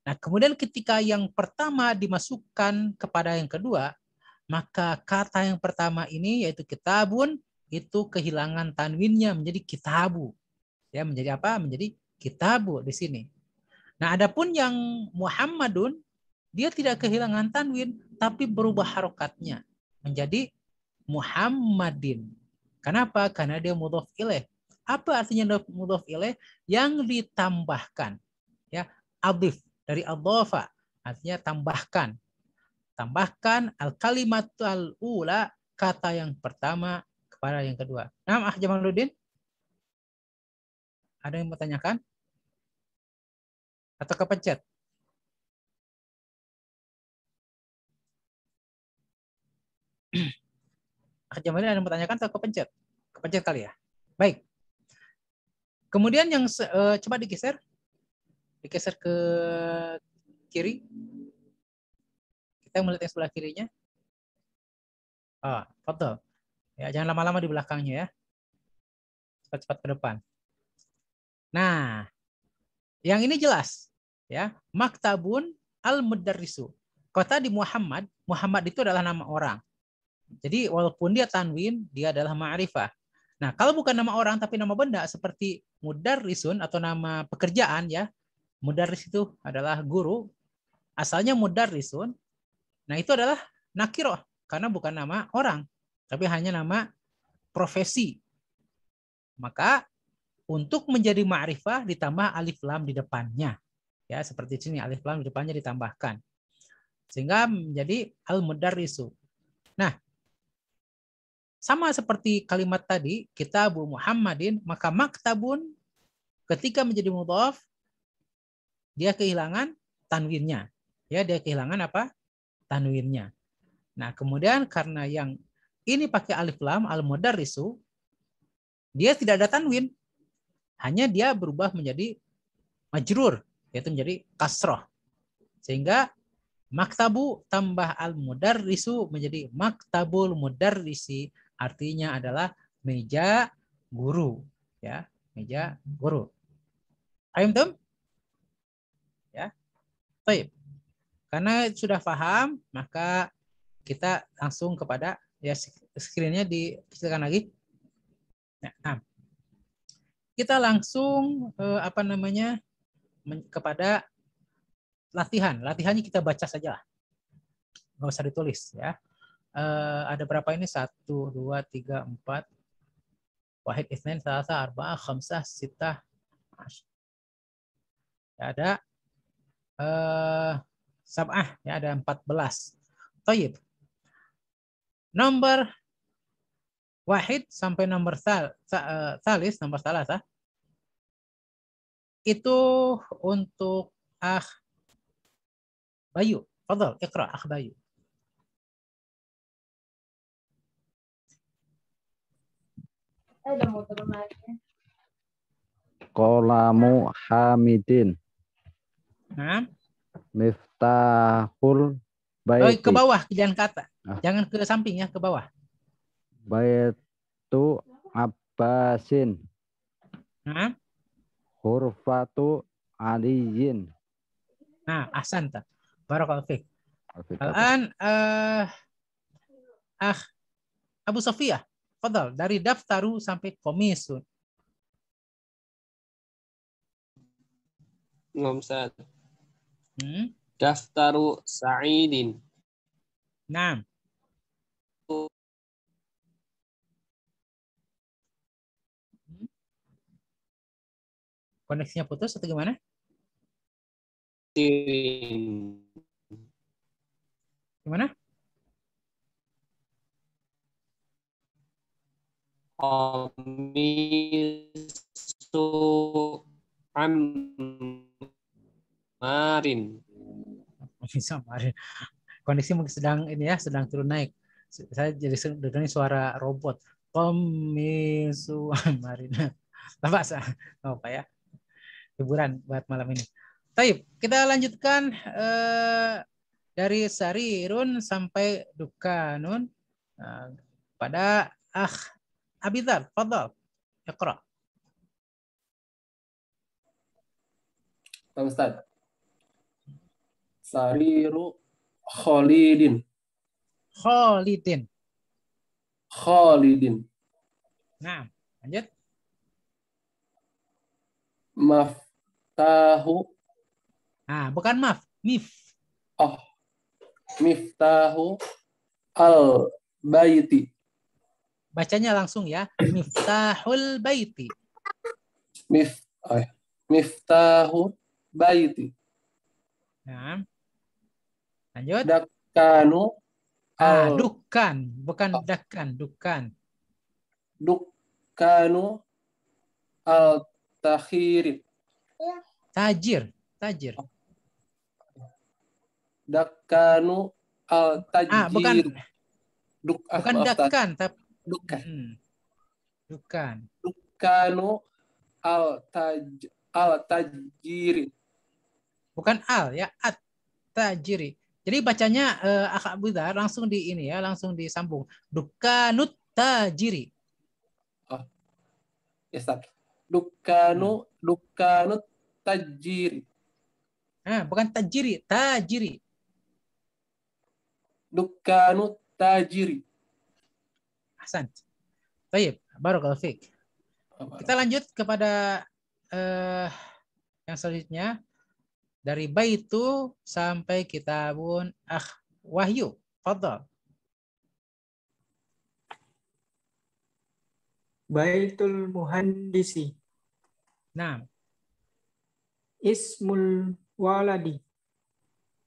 Nah, kemudian ketika yang pertama dimasukkan kepada yang kedua, maka kata yang pertama ini yaitu kitabun itu kehilangan tanwinnya menjadi kitabu. Ya, menjadi apa? Menjadi kitabu di sini. Nah, adapun yang Muhammadun dia tidak kehilangan tanwin tapi berubah harokatnya menjadi Muhammadin. Kenapa? Karena dia mudhaf ilaih. Apa artinya mudhaf ilaih? Yang ditambahkan. Ya, adif dari adhafa artinya tambahkan. Tambahkan al-kalimatul ula, kata yang pertama kepada yang kedua. Nah, Jamaluddin, ada yang mau tanyakan? Atau kepencet? Jamaluddin ada yang mau tanyakan atau kepencet? Kepencet kali ya. Baik. Kemudian yang coba digeser ke kiri. Kita melihat yang sebelah kirinya. Foto. Ya, jangan lama-lama di belakangnya ya. Cepat-cepat ke depan. Nah, yang ini jelas ya. Maktabun al-mudarrisu. Kalau tadi Muhammad itu adalah nama orang. Jadi walaupun dia tanwin, dia adalah ma'rifah. Nah, kalau bukan nama orang tapi nama benda seperti mudarrisun atau nama pekerjaan ya. Mudarris itu adalah guru. Asalnya mudarrisun. Nah, itu adalah nakiroh karena bukan nama orang, tapi hanya nama profesi. Maka untuk menjadi ma'rifah ditambah alif lam di depannya. Ya, seperti sini alif lam di depannya ditambahkan. Sehingga menjadi al-mudarrisu. Nah, sama seperti kalimat tadi, kitabu Muhammadin, maka maktabun ketika menjadi mudhaf dia kehilangan tanwinnya. Ya, dia kehilangan apa? Tanwinnya. Nah, kemudian karena yang ini pakai alif lam al-mudarrisu, dia tidak ada tanwin. Hanya dia berubah menjadi majrur, yaitu menjadi kasroh. Sehingga maktabu tambah al-mudarrisu menjadi maktabul mudarrisi, artinya adalah meja guru, ya, meja guru. Paham tuh? Ya. Baik. Karena sudah paham, maka kita langsung kepada ya screen-nya dikecilkan lagi. Nah, kita langsung kepada latihan. Latihannya kita baca saja lah. Nggak usah ditulis ya. Ada berapa ini? 1, 2, 3, 4. Wahid, itsnain, tsalatsa, arba'ah, khamsah, sittah. Ya, ada sab'ah, ya ada 14. Thayyib. Nomor wahid sampai nomor salis, nomor tsalatsa. Itu untuk Bayu. Fadhal, iqra Bayu. Udah mau turun lagi. Qalamu Hamidin. Nah. Miftahul baiti. Ke bawah, jangan ke atas. Jangan ke samping ya, ke bawah. Baitu Abbasin. Nah. Hurfatu Aliyin. Nah, ahsanta. Barakallahu fiik. Al-an Abu Sofia. Fadal, dari daftaru sampai komisun. Ustaz. Daftaru Sa'idin. Naam. Koneksinya putus atau gimana? Gimana? Qamisu Ammarin. Koneksi mungkin sedang ini ya, sedang turun naik. Saya jadi dengar suara robot. Qamisu Ammarin. Apa sah? Apa ya? Hiburan buat malam ini. Baik, kita lanjutkan dari sarirun sampai dukanun pada Abidar, fadhal. Iqra. Pak Ustaz. Sariru Khalidin. Khalidin. Khalidin. Nah, lanjut. Maftahu. Bukan mif. Oh. Miftahu al-baiti. Bacanya langsung ya. Miftahul baiti. Miftahu baiti. Nah. Lanjut. Dakanu dukan, bukan dakan, dukan. Dukanu al-takhiri. Tajir. Dakanu al-tajir. Bukan dakan, tapi dukan. Dukanu al-tajiri. Bukan al ya, at-tajiri. Jadi bacanya Akh Abu Dhar langsung di ini ya, langsung disambung. Dukanut tajiri. Oh. Ya, Ustaz. Dukanut tajiri. Bukan tajiri, tajiri. Dukanut tajiri. Ahsan. Baik, barakallahu fiik. Kita lanjut kepada yang selanjutnya. Dari baitu sampai kitabun Wahyu. Fadhal. Baitul Muhandisi. Nah. Ismul waladi.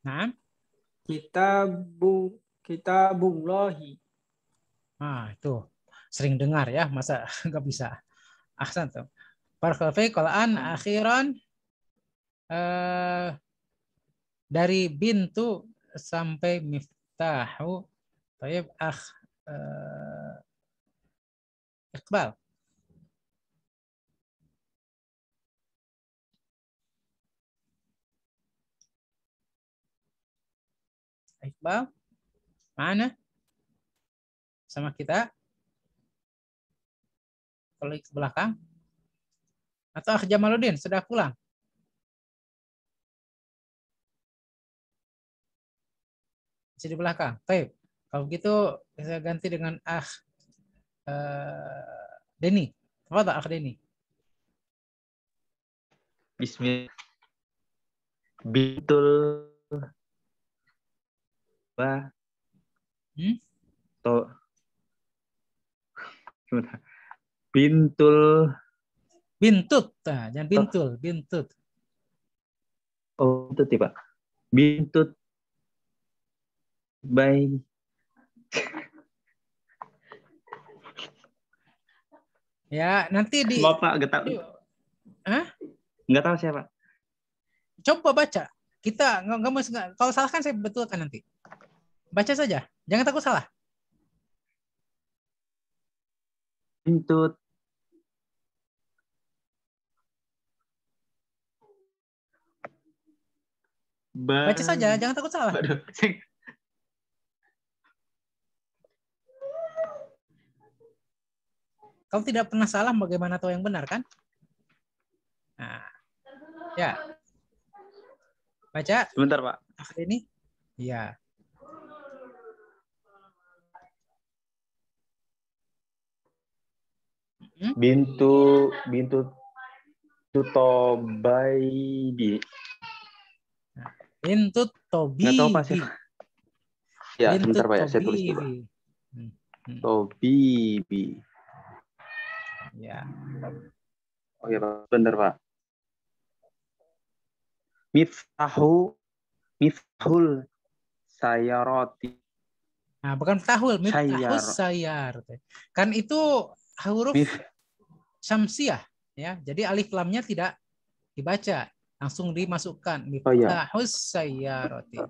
Nah. Kitabullahi. Nah, itu sering dengar ya, masa nggak bisa. Ahsan tuh. Barakallahu qalaan akhiran dari bintu sampai miftahu. Baik, Iqbal. Iqbal, mana? Sama kita? Kalau ke belakang? Atau Akh Jamaluddin sudah pulang? Masih di belakang. Baik. Kalau begitu saya ganti dengan Akh Deni. Apa Akh Deni? Bismillah. Bintul ba to bintul bintut. Nah, jangan bintul, bintut. Oh, itu tiba. Bintut bayi. Ya, nanti di Bapak nggak tahu. Hah? Nggak tahu siapa. Coba baca. Kita nggak kalau salah kan saya betulkan nanti. Baca saja. Jangan takut salah. Bintut Baca saja, jangan takut salah. Waduh. Kalau tidak pernah salah, bagaimana tahu yang benar kan? Nah, ya. Baca. Sebentar, Pak. Ini. Ya. Bintu Tobaidi. Bintu Tobibi. Nggak tahu Pak siapa. Ya, Bintu sebentar Pak ya, saya tulis dulu. Tobibi. Ya. Oh ya Pak, benar Pak. Miftahul sayaroti. Nah, bukan tahul, miftahus sayar. Kan itu huruf syamsiah ya. Jadi alif lamnya tidak dibaca, langsung dimasukkan miftahus sayaroti.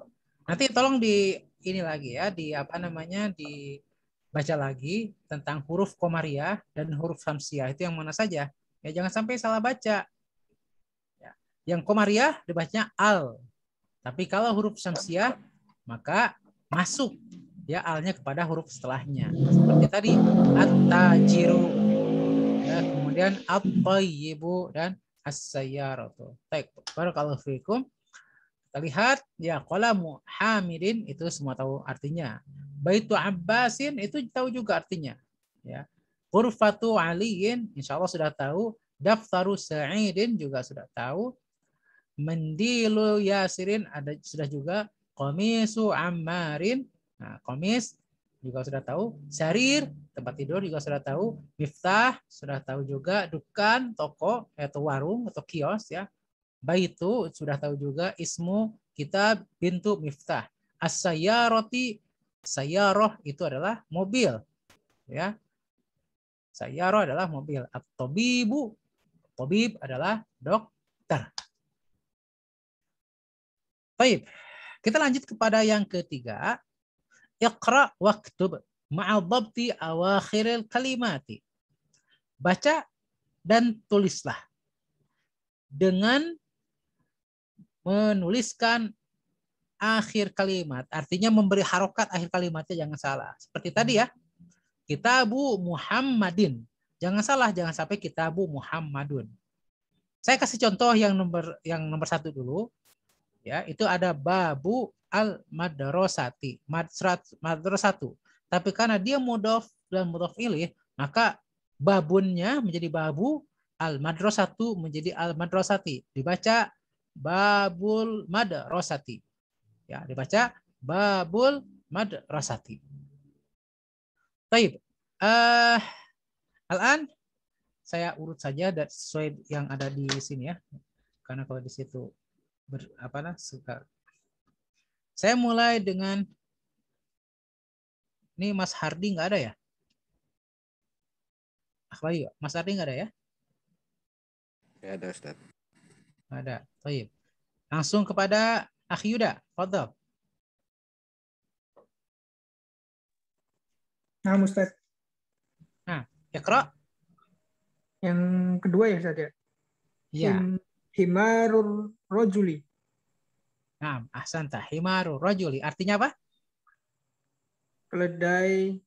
Nanti tolong di ini lagi ya, di apa namanya, dibaca lagi tentang huruf komariah dan huruf syamsiah itu yang mana saja. Ya jangan sampai salah baca. Ya. Yang komariah dibacanya al. Tapi kalau huruf syamsiah maka masuk ya alnya kepada huruf setelahnya. Seperti tadi at-tajiru. Ya, kemudian at-tayyibu dan as-sayyaratu. Baik, barakallahu fikum. Kita lihat ya qalamu Hamidin itu semua tahu artinya. Baitu Abbasin itu tahu juga artinya. Ya. Ghurfatu Aliyin insyaallah sudah tahu. Daftaru Sa'idin juga sudah tahu. Mendilu Yasirin ada sudah juga. Qamisu Ammarin. Nah, qamis juga sudah tahu. Sarir tempat tidur juga sudah tahu. Miftah sudah tahu juga. Dukan toko atau warung atau kios ya. Baitu sudah tahu juga. Ismu kitab bintu miftah. As-sayyarati sayyarah itu adalah mobil ya. Sayyarah adalah mobil. At-tabibu tabib adalah dokter. Baik. Kita lanjut kepada yang ketiga. Iqra waktub ma'a dhabti awakhiril kalimati. Baca dan tulislah dengan menuliskan akhir kalimat. Artinya memberi harokat akhir kalimatnya jangan salah. Seperti tadi ya. Kitabu Muhammadin. Jangan salah, jangan sampai kitabu Muhammadun. Saya kasih contoh yang nomor 1 dulu. Ya, itu ada babu al-madrasati. Madrasatu. Tapi karena dia mudhof dan mudhof ilaih, maka babunnya menjadi babu, al-madrasatu menjadi al-madrasati. Dibaca babul madrasati. Ya, dibaca babul madrasati. Baik. Al-an saya urut saja sesuai yang ada di sini ya. Karena kalau di situ Saya mulai dengan ini Mas Hardi nggak ada ya? Bayu, Mas Hardi nggak ada ya? Ya ada Ustaz. Nggak ada. Baik. Langsung kepada Akhi Yuda. Fadhal. Nah, Ustaz. Nah, Iqra. Yang kedua ya, Ustaz ya? Iya. Himarur rojuli. Nah, ahsanta. Himaru rajuli. Artinya apa? Keledai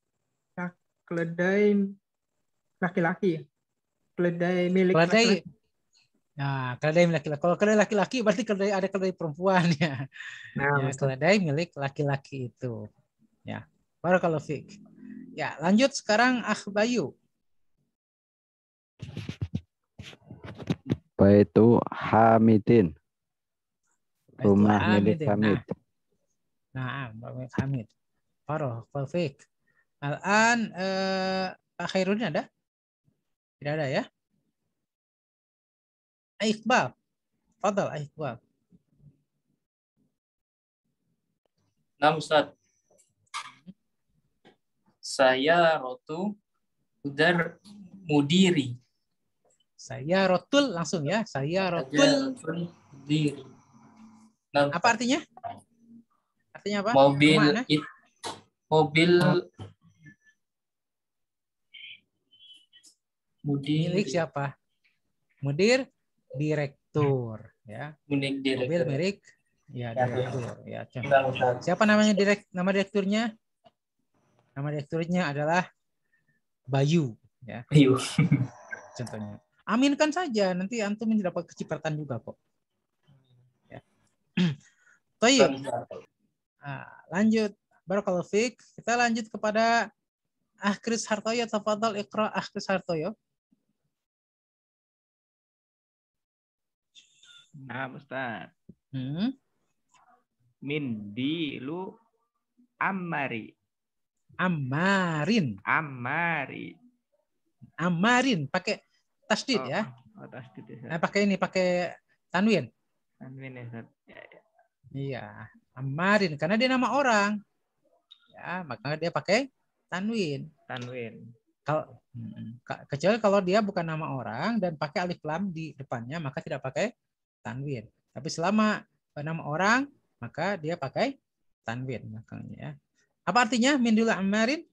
laki-laki. Keledai milik Keledai. laki-laki. Nah, keledai milik laki-laki. Kalau keledai laki-laki berarti ada keledai perempuan ya. Nah, Ya, keledai milik laki-laki itu. Ya. Barakallahu fiik. Ya, lanjut sekarang Akh Bayu. Baitu Hamidin. Rumah milik Hamidin. Hamid. Nah, milik Hamid. Barakallahu fiik. Al-an Pak Khairuddin ada? Tidak ada ya? Iqbal. Fadal Iqbal. Nah, Ustaz. Saya rotu udar mudiri. Saya rotul langsung ya. Saya rotul mudiri. Nah, apa artinya? Artinya apa? Mobil Kemana? Mobil mudir. Milik siapa? Mudir, direktur ya. Milik direktur. Mobil milik ya direktur ya. Siapa namanya nama direkturnya? Nama direkturnya adalah Bayu ya. Bayu. Contohnya. Aminkan saja, nanti antum dapat kecipratan juga kok. Ya. Baik. Lanjut. Barakallahu fiik. Kita lanjut kepada Kris Hartoyo. Tafadhal Iqra Kris Hartoyo. Nah, Ustaz. Mindilu Ammari. Ammarin. Ammarin pakai tasdid ya. Oh, tasdid ya. Nah, pakai tanwin. Tanwin ya, Ustaz. Iya, Ammarin karena dia nama orang. Ya, maka dia pakai tanwin. Kalau kecuali kalau dia bukan nama orang dan pakai alif lam di depannya maka tidak pakai tanwin. Tapi selama nama orang maka dia pakai tanwin makanya ya. Apa artinya min dulu Ammarin?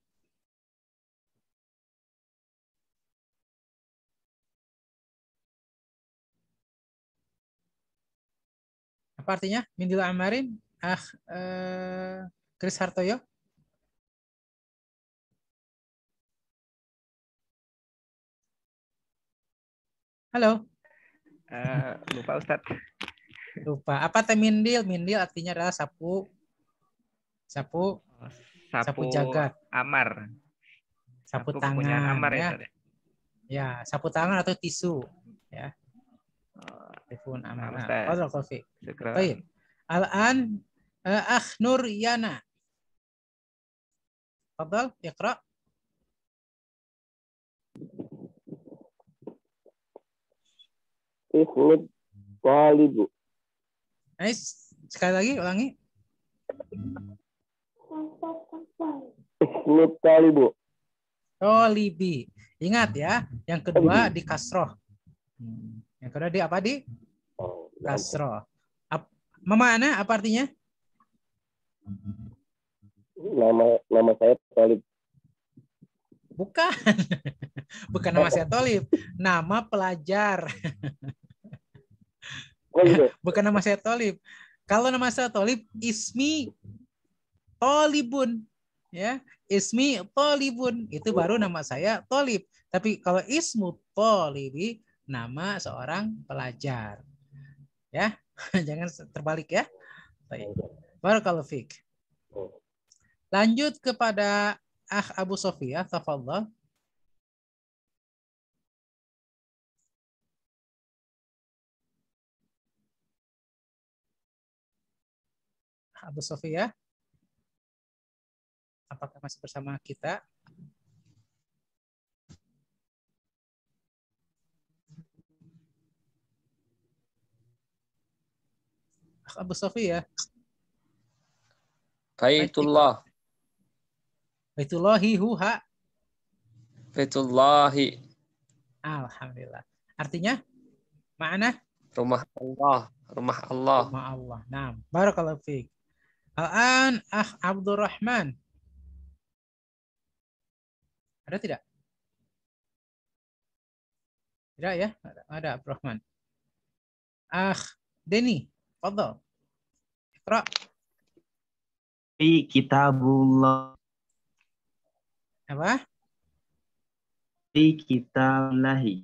Apa artinya min dulu Ammarin? Kris Hartoyo. Halo. Lupa Ustaz. Lupa. Apa teh mindil? Mindil artinya adalah sapu jagat. Amar. Sapu tangan. Amar ya. Ya, Sapu tangan atau tisu. Ya. Telepon amar. Fadhal Qafi. Baik. Al-an Akh Nur Yana. Fadhal, Iqra. Ismut talibu. Nice. Sekali lagi, ulangi. Ismut talibu. Tolibi. Ingat ya, yang kedua di kasroh. Yang kedua di apa di? Kasroh. Mana? Apa artinya? Nama saya Talib. Bukan. Bukan nama saya Tolib. Nama pelajar. Bukan nama saya Tolib. Kalau nama saya Tolib, ismi Tolibun. Ya, ismi Tolibun. Itu baru nama saya Tolib. Tapi kalau ismu Tolibi, nama seorang pelajar. Ya, jangan terbalik ya. Baik. Barakallahu fiik. Lanjut kepada Akh Abu Sofia, tafadhal. Abu Sofia, apakah masih bersama kita? Abu Sofia. Baitullah. Baitullahi huha. Baitullahi. Alhamdulillah. Artinya mana? Rumah Allah. Rumah Allah. Rumah Allah. Nah, barakallahu fiik. Al-an Abdurrahman. Ada tidak? Tidak ya? Ada Abdurrahman. Denny, fadhal. Iqra. Fi kitabullah. Apa? Fi kitabillahi.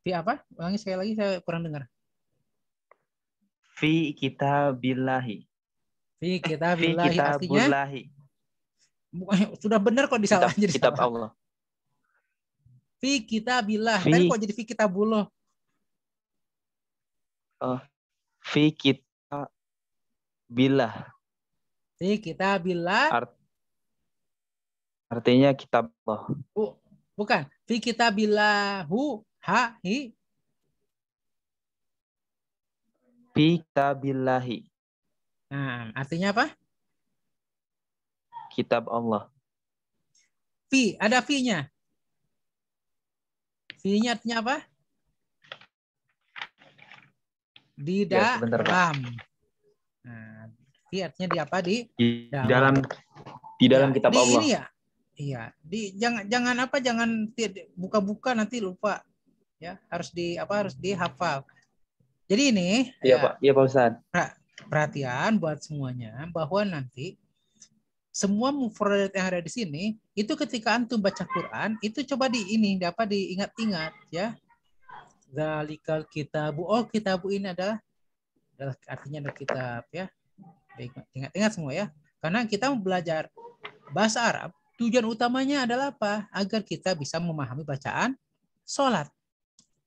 Fi apa? Ulangi sekali lagi, saya kurang dengar. Fi kitabillahi. Fi kitabillahi artinya sudah benar kok disalah jadi kitab salah. Allah. Fi kitabillah. Tadi kok jadi fi kitabullah? Fi kitabillah. Fi kitabillah. Artinya kitab Allah. Bukan. Fi kitabillahu ha hi. Fi kitabillahi. Nah, artinya apa? Kitab Allah. Fi, ada fi-nya. Fi-nya artinya apa? Di dalam. Nah, fi artinya di apa? Di dalam kitab di, Allah. Ini ya. Iya, jangan buka-buka nanti lupa. Ya, harus dihafal. Jadi ini Iya, Pak. Iya, Pak Ustaz. Perhatian buat semuanya bahwa nanti semua mufradat yang ada di sini itu ketika antum baca Quran itu coba dapat diingat-ingat ya. Zalikal kitabu. Oh, kitabu ini adalah artinya adalah kitab ya. Ingat-ingat semua ya. Karena kita mau belajar bahasa Arab, tujuan utamanya adalah apa? Agar kita bisa memahami bacaan sholat.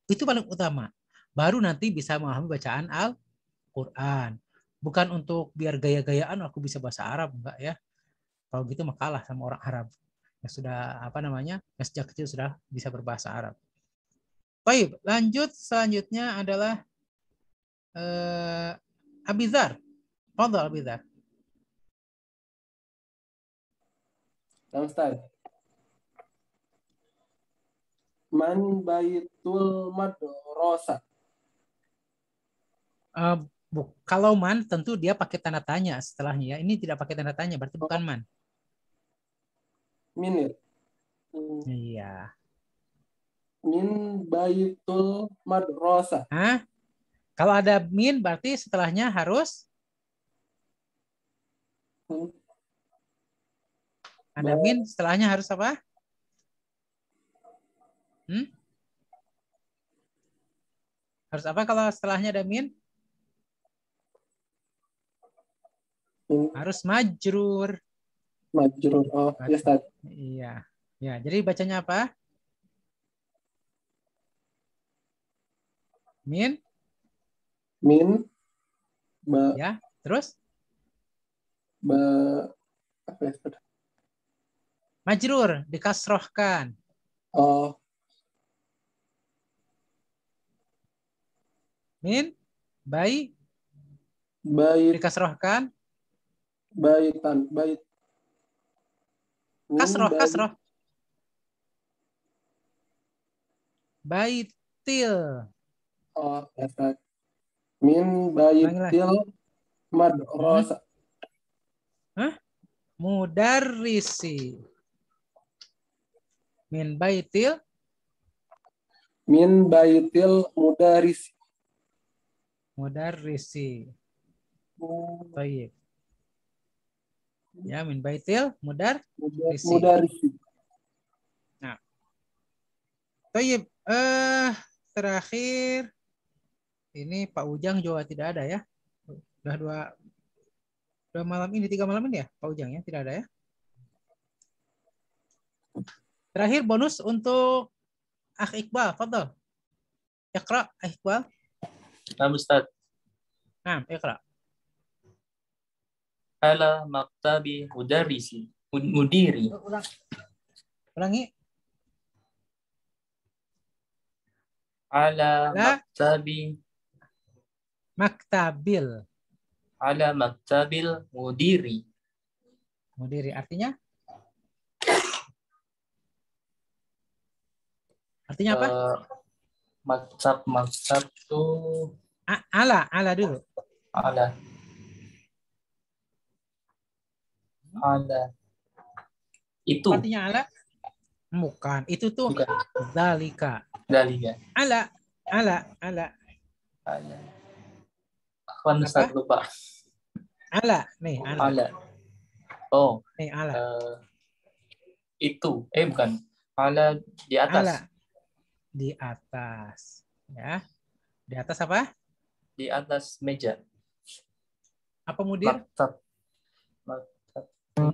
Itu paling utama. Baru nanti bisa memahami bacaan Al-Quran. Bukan untuk biar gaya-gayaan aku bisa bahasa Arab, enggak ya. Kalau gitu mah kalah sama orang Arab yang sudah yang sejak kecil sudah bisa berbahasa Arab. Baik, lanjut selanjutnya adalah Abizar. Fadhal Abizar. Ustaz. Man baitul madrasah. Kalau man tentu dia pakai tanda tanya setelahnya ya. Ini tidak pakai tanda tanya, berarti bukan man. Min ya? Iya. Min baitul madrasah. Hah? Kalau ada min berarti setelahnya harus ada min setelahnya harus apa? Harus apa kalau setelahnya ada min? Harus majrur. Majrur. Oh, ya Ustaz. Iya. Ya, jadi bacanya apa? Min. Ya, terus? Apa ya, Ustaz? Majrur, dikasrohkan. Oh. Min. Bait. Dikasrohkan. Bait. Kasroh. Baitil. Oh, ya. Min baitil madrasah. Hah? Mudarrisi. Min baitil mudarrisi. Baik. Ya, min baitil mudarrisi. Nah. Baik, terakhir ini Pak Ujang juga tidak ada ya. Udah 3 malam ini ya Pak Ujang ya, tidak ada ya. Terakhir bonus untuk Akh Iqbal, fadhal. Iqra, Iqbal. Nah, Ustaz. Nah, Iqra. Ala maktabi mudiri. Ulangi. Ala maktabil mudiri. Mudiri artinya? Artinya apa? Maksab tuh Ala dulu. ada. Itu. Artinya ala? Bukan. Itu tuh zalika. Zalika. Ala. Akhwan Ustaz lupa. Ala. Nih, ala. Oh. Nih, ala. Itu. Bukan. Ala di atas. Ala. Di atas. Ya. Di atas apa? Di atas meja. Apa mudir? Maktab.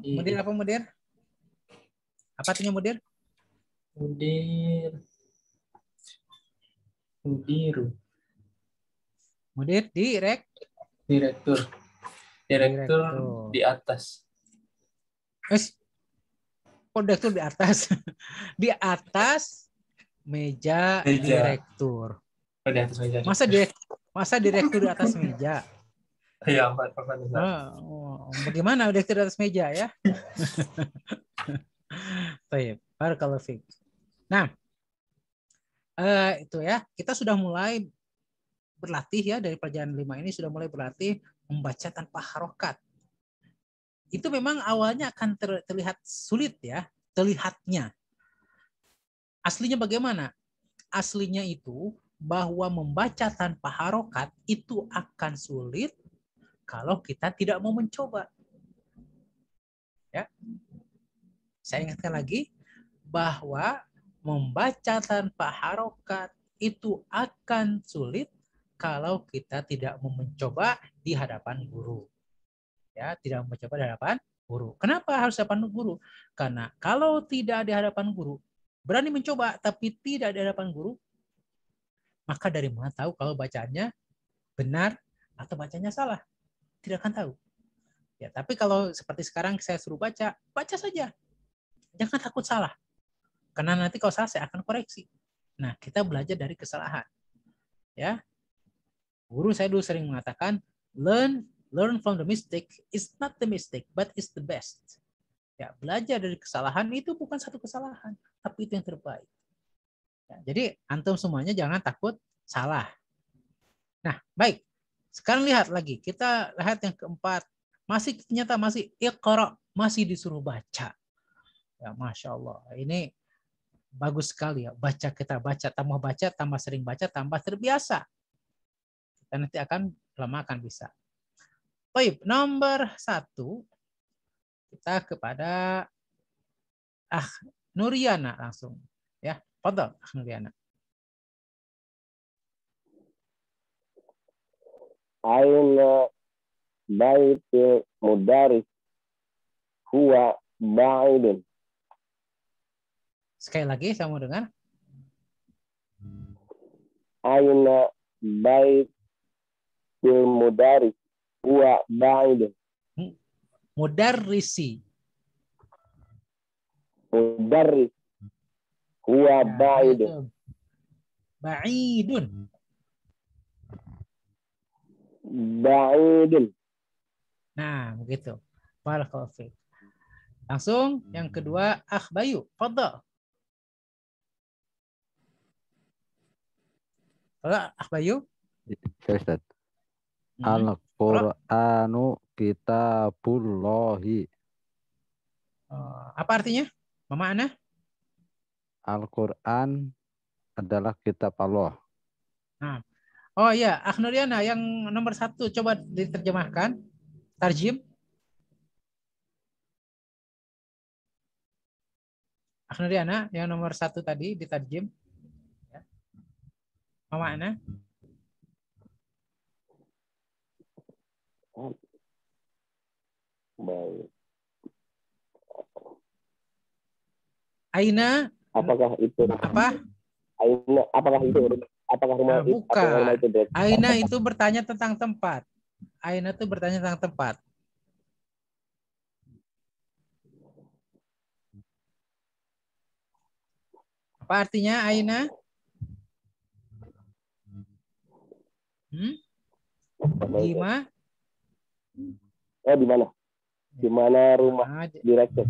Mudir apa mudir? Apa artinya mudir? Mudir direktur di atas. Kok direktur di atas? Di atas meja direktur. Oh, di atas meja. Masa direktur di atas meja? Ya, bagaimana direktur di atas meja ya? Baik, barakallahu fiik. Nah, itu ya, kita sudah mulai berlatih ya, dari pelajaran 5 ini sudah mulai berlatih membaca tanpa harokat. Itu memang awalnya akan terlihat sulit ya, terlihatnya. Aslinya bagaimana? Aslinya itu bahwa membaca tanpa harokat itu akan sulit kalau kita tidak mau mencoba. Ya. Saya ingatkan lagi bahwa membaca tanpa harokat itu akan sulit kalau kita tidak mau mencoba di hadapan guru. Ya, tidak mencoba di hadapan guru. Kenapa harus di hadapan guru? Karena kalau tidak di hadapan guru, berani mencoba tapi tidak di hadapan guru, maka dari mana tahu kalau bacanya benar atau bacanya salah? Tidak akan tahu. Ya, tapi kalau seperti sekarang saya suruh baca saja. Jangan takut salah. Karena nanti kalau salah saya akan koreksi. Nah, kita belajar dari kesalahan. Ya. Guru saya dulu sering mengatakan, learn from the mistake is not the mistake, but is the best. Ya, belajar dari kesalahan itu bukan satu kesalahan, tapi itu yang terbaik. Ya, jadi antum semuanya jangan takut salah. Nah, baik. Sekarang lihat lagi. Kita lihat yang keempat. Ternyata masih iqra, masih disuruh baca. Ya, Masya Allah. Ini bagus sekali ya. Kita baca, tambah sering baca, tambah terbiasa. Kita nanti akan lama akan bisa. Baik, nomor 1. Kita kepada Nuriana langsung. Ya, fadhal Nuriana. Aina baitul mudaris huwa ba'idun. Sekali lagi saya mau dengar. Aina baitul mudaris huwa ba'idun. Mudarrisi. Mudarris huwa ba'idun. Ba'idun. Ba'idun. Nah, begitu. Barakallahu fiik. Langsung yang kedua, Bayu, fadhal. Fadhal, Bayu. Ya, Ustaz. Al-Qur'anu kitabullahi. Apa artinya? Mama Ana? Al-Qur'an adalah kitab Allah. Nah. Oh iya, Nuriana yang nomor 1 coba diterjemahkan. Tarjim. Nuriana yang nomor 1 tadi ditarjim. Ya. Mama Ana. Baik. Aina. Apakah itu? Apa? Aina, apakah itu? Apakah rumah itu? Bukan. Aina itu bertanya tentang tempat. Aina itu bertanya tentang tempat. Apa artinya Aina? Di mana? Di mana? Di mana rumah direktur?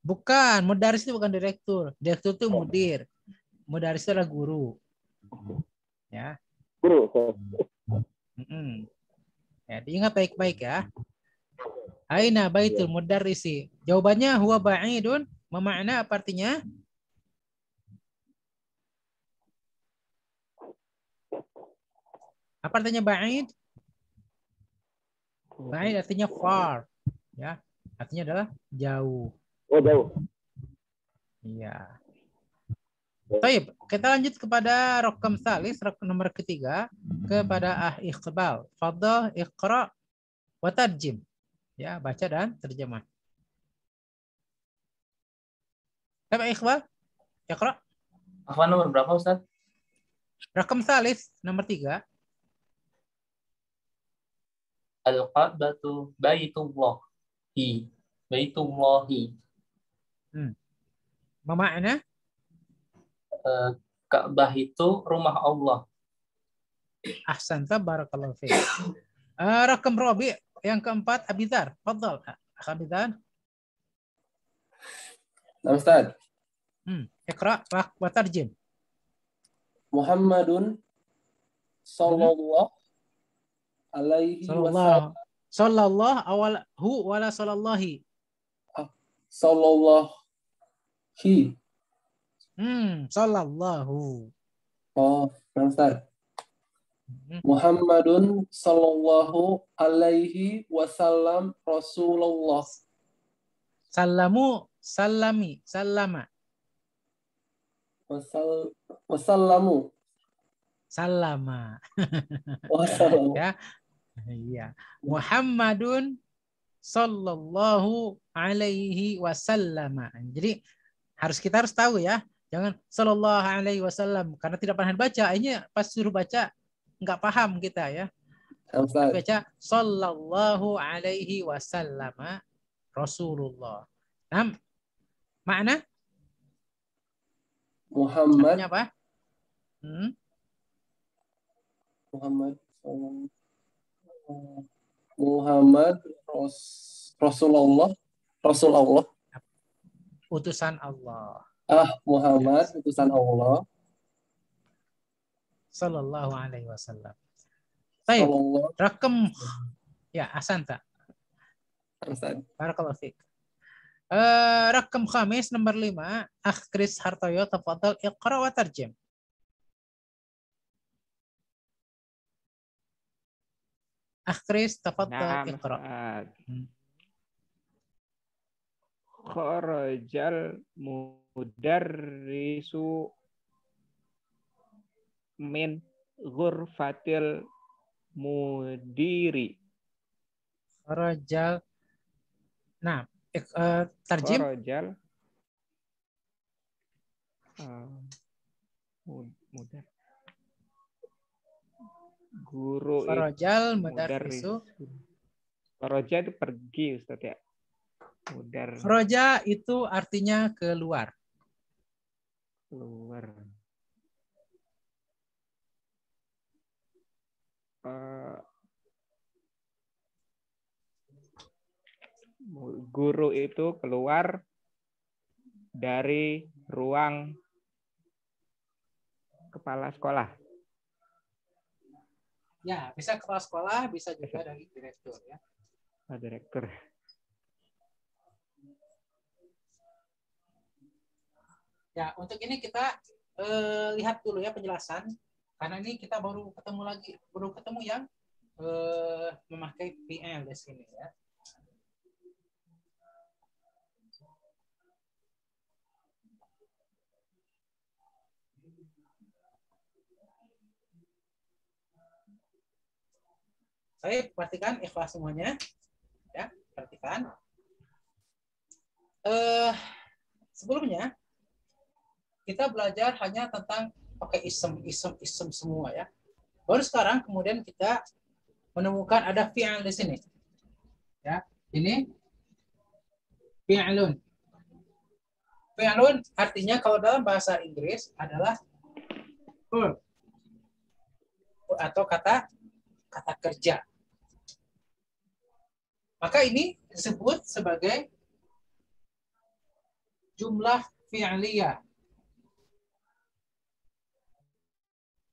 Bukan, mudaris itu bukan direktur. Direktur itu mudir. Mudaris itu adalah guru. Ya. Guru. Ya, diingat baik-baik ya. Aina baitul mudarrisi. Jawabannya huwa ba'idun. Memakna apa artinya? Apa artinya ba'id? Ba'id artinya far. Ya, artinya adalah jauh. Oh, jauh. Iya. Baik, kita lanjut kepada rokam salis, rokam nomor ketiga, kepada Iqbal. Fadhal iqra wa tarjim. Ya, baca dan terjemah. Coba Iqbal, iqra. Apa nomor berapa, Ustaz? Rokam salis nomor 3. Al-Ka'batu baitullahi. Baitullahi. Memakna? Ka'bah itu rumah Allah. Ahsanta barakallahu fiik. Rokam Rabi yang keempat Abidar. Fadhal, Abidar. Nah, Ustaz. Iqra wa tarjim. Muhammadun sallallahu alaihi wasallam. Sallallahu awalhu wala sallallahi. Sallallahu. Sallallahu. Oh, Ustaz. Muhammadun sallallahu alaihi wasallam Rasulullah. Sallamu, sallami, sallama. Wasallamu. Sallama. Wasallamu. Ya. Iya. Muhammadun sallallahu alaihi wasallam. Jadi kita harus tahu ya. Jangan sallallahu alaihi wasallam karena tidak pernah baca. Ini pas suruh baca nggak paham kita ya. Baca sallallahu alaihi wasallam Rasulullah. Nah, makna Muhammad apa? Muhammad Rasulullah. Utusan Allah. Muhammad utusan Allah. Sallallahu alaihi wasallam. Baik. Rakam ya asanta. Barakallahu fiik. Rakam khamis nomor 5, Akhris Hartoyo tafadhal iqra wa tarjim. Akhris tafadhal iqra. Kharajal mudarrisu min ghurfatil mudiri. Kharajal. Nah, tarjim. Kharajal mudar. Guru Kharajal mudarrisu. Kharaja itu pergi, Ustaz ya. Mudar. Kharaja itu artinya keluar. Keluar. Guru itu keluar dari ruang kepala sekolah. Ya, bisa kepala sekolah, bisa juga dari direktur ya. Direktur. Ya, untuk ini kita lihat dulu ya penjelasan. Karena ini kita baru ketemu yang memakai PL di sini ya. Saya perhatikan ikhlas semuanya. Ya, perhatikan. Sebelumnya kita belajar hanya tentang pakai isem semua ya. Baru sekarang kemudian kita menemukan ada fi'al di sini. Ya, ini fi'alun. Fi'alun artinya kalau dalam bahasa Inggris adalah verb atau kata kerja. Maka ini disebut sebagai jumlah fi'liyah.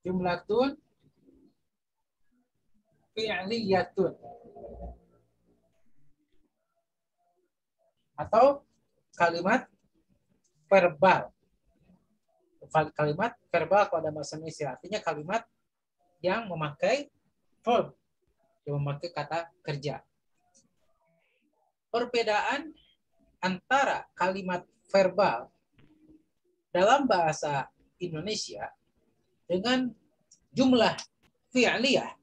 Jumlatun fi'liyatun. Atau kalimat verbal. Kalimat verbal pada bahasa Indonesia artinya kalimat yang memakai verb, yang memakai kata kerja. Perbedaan antara kalimat verbal dalam bahasa Indonesia dengan jumlah fi'liyah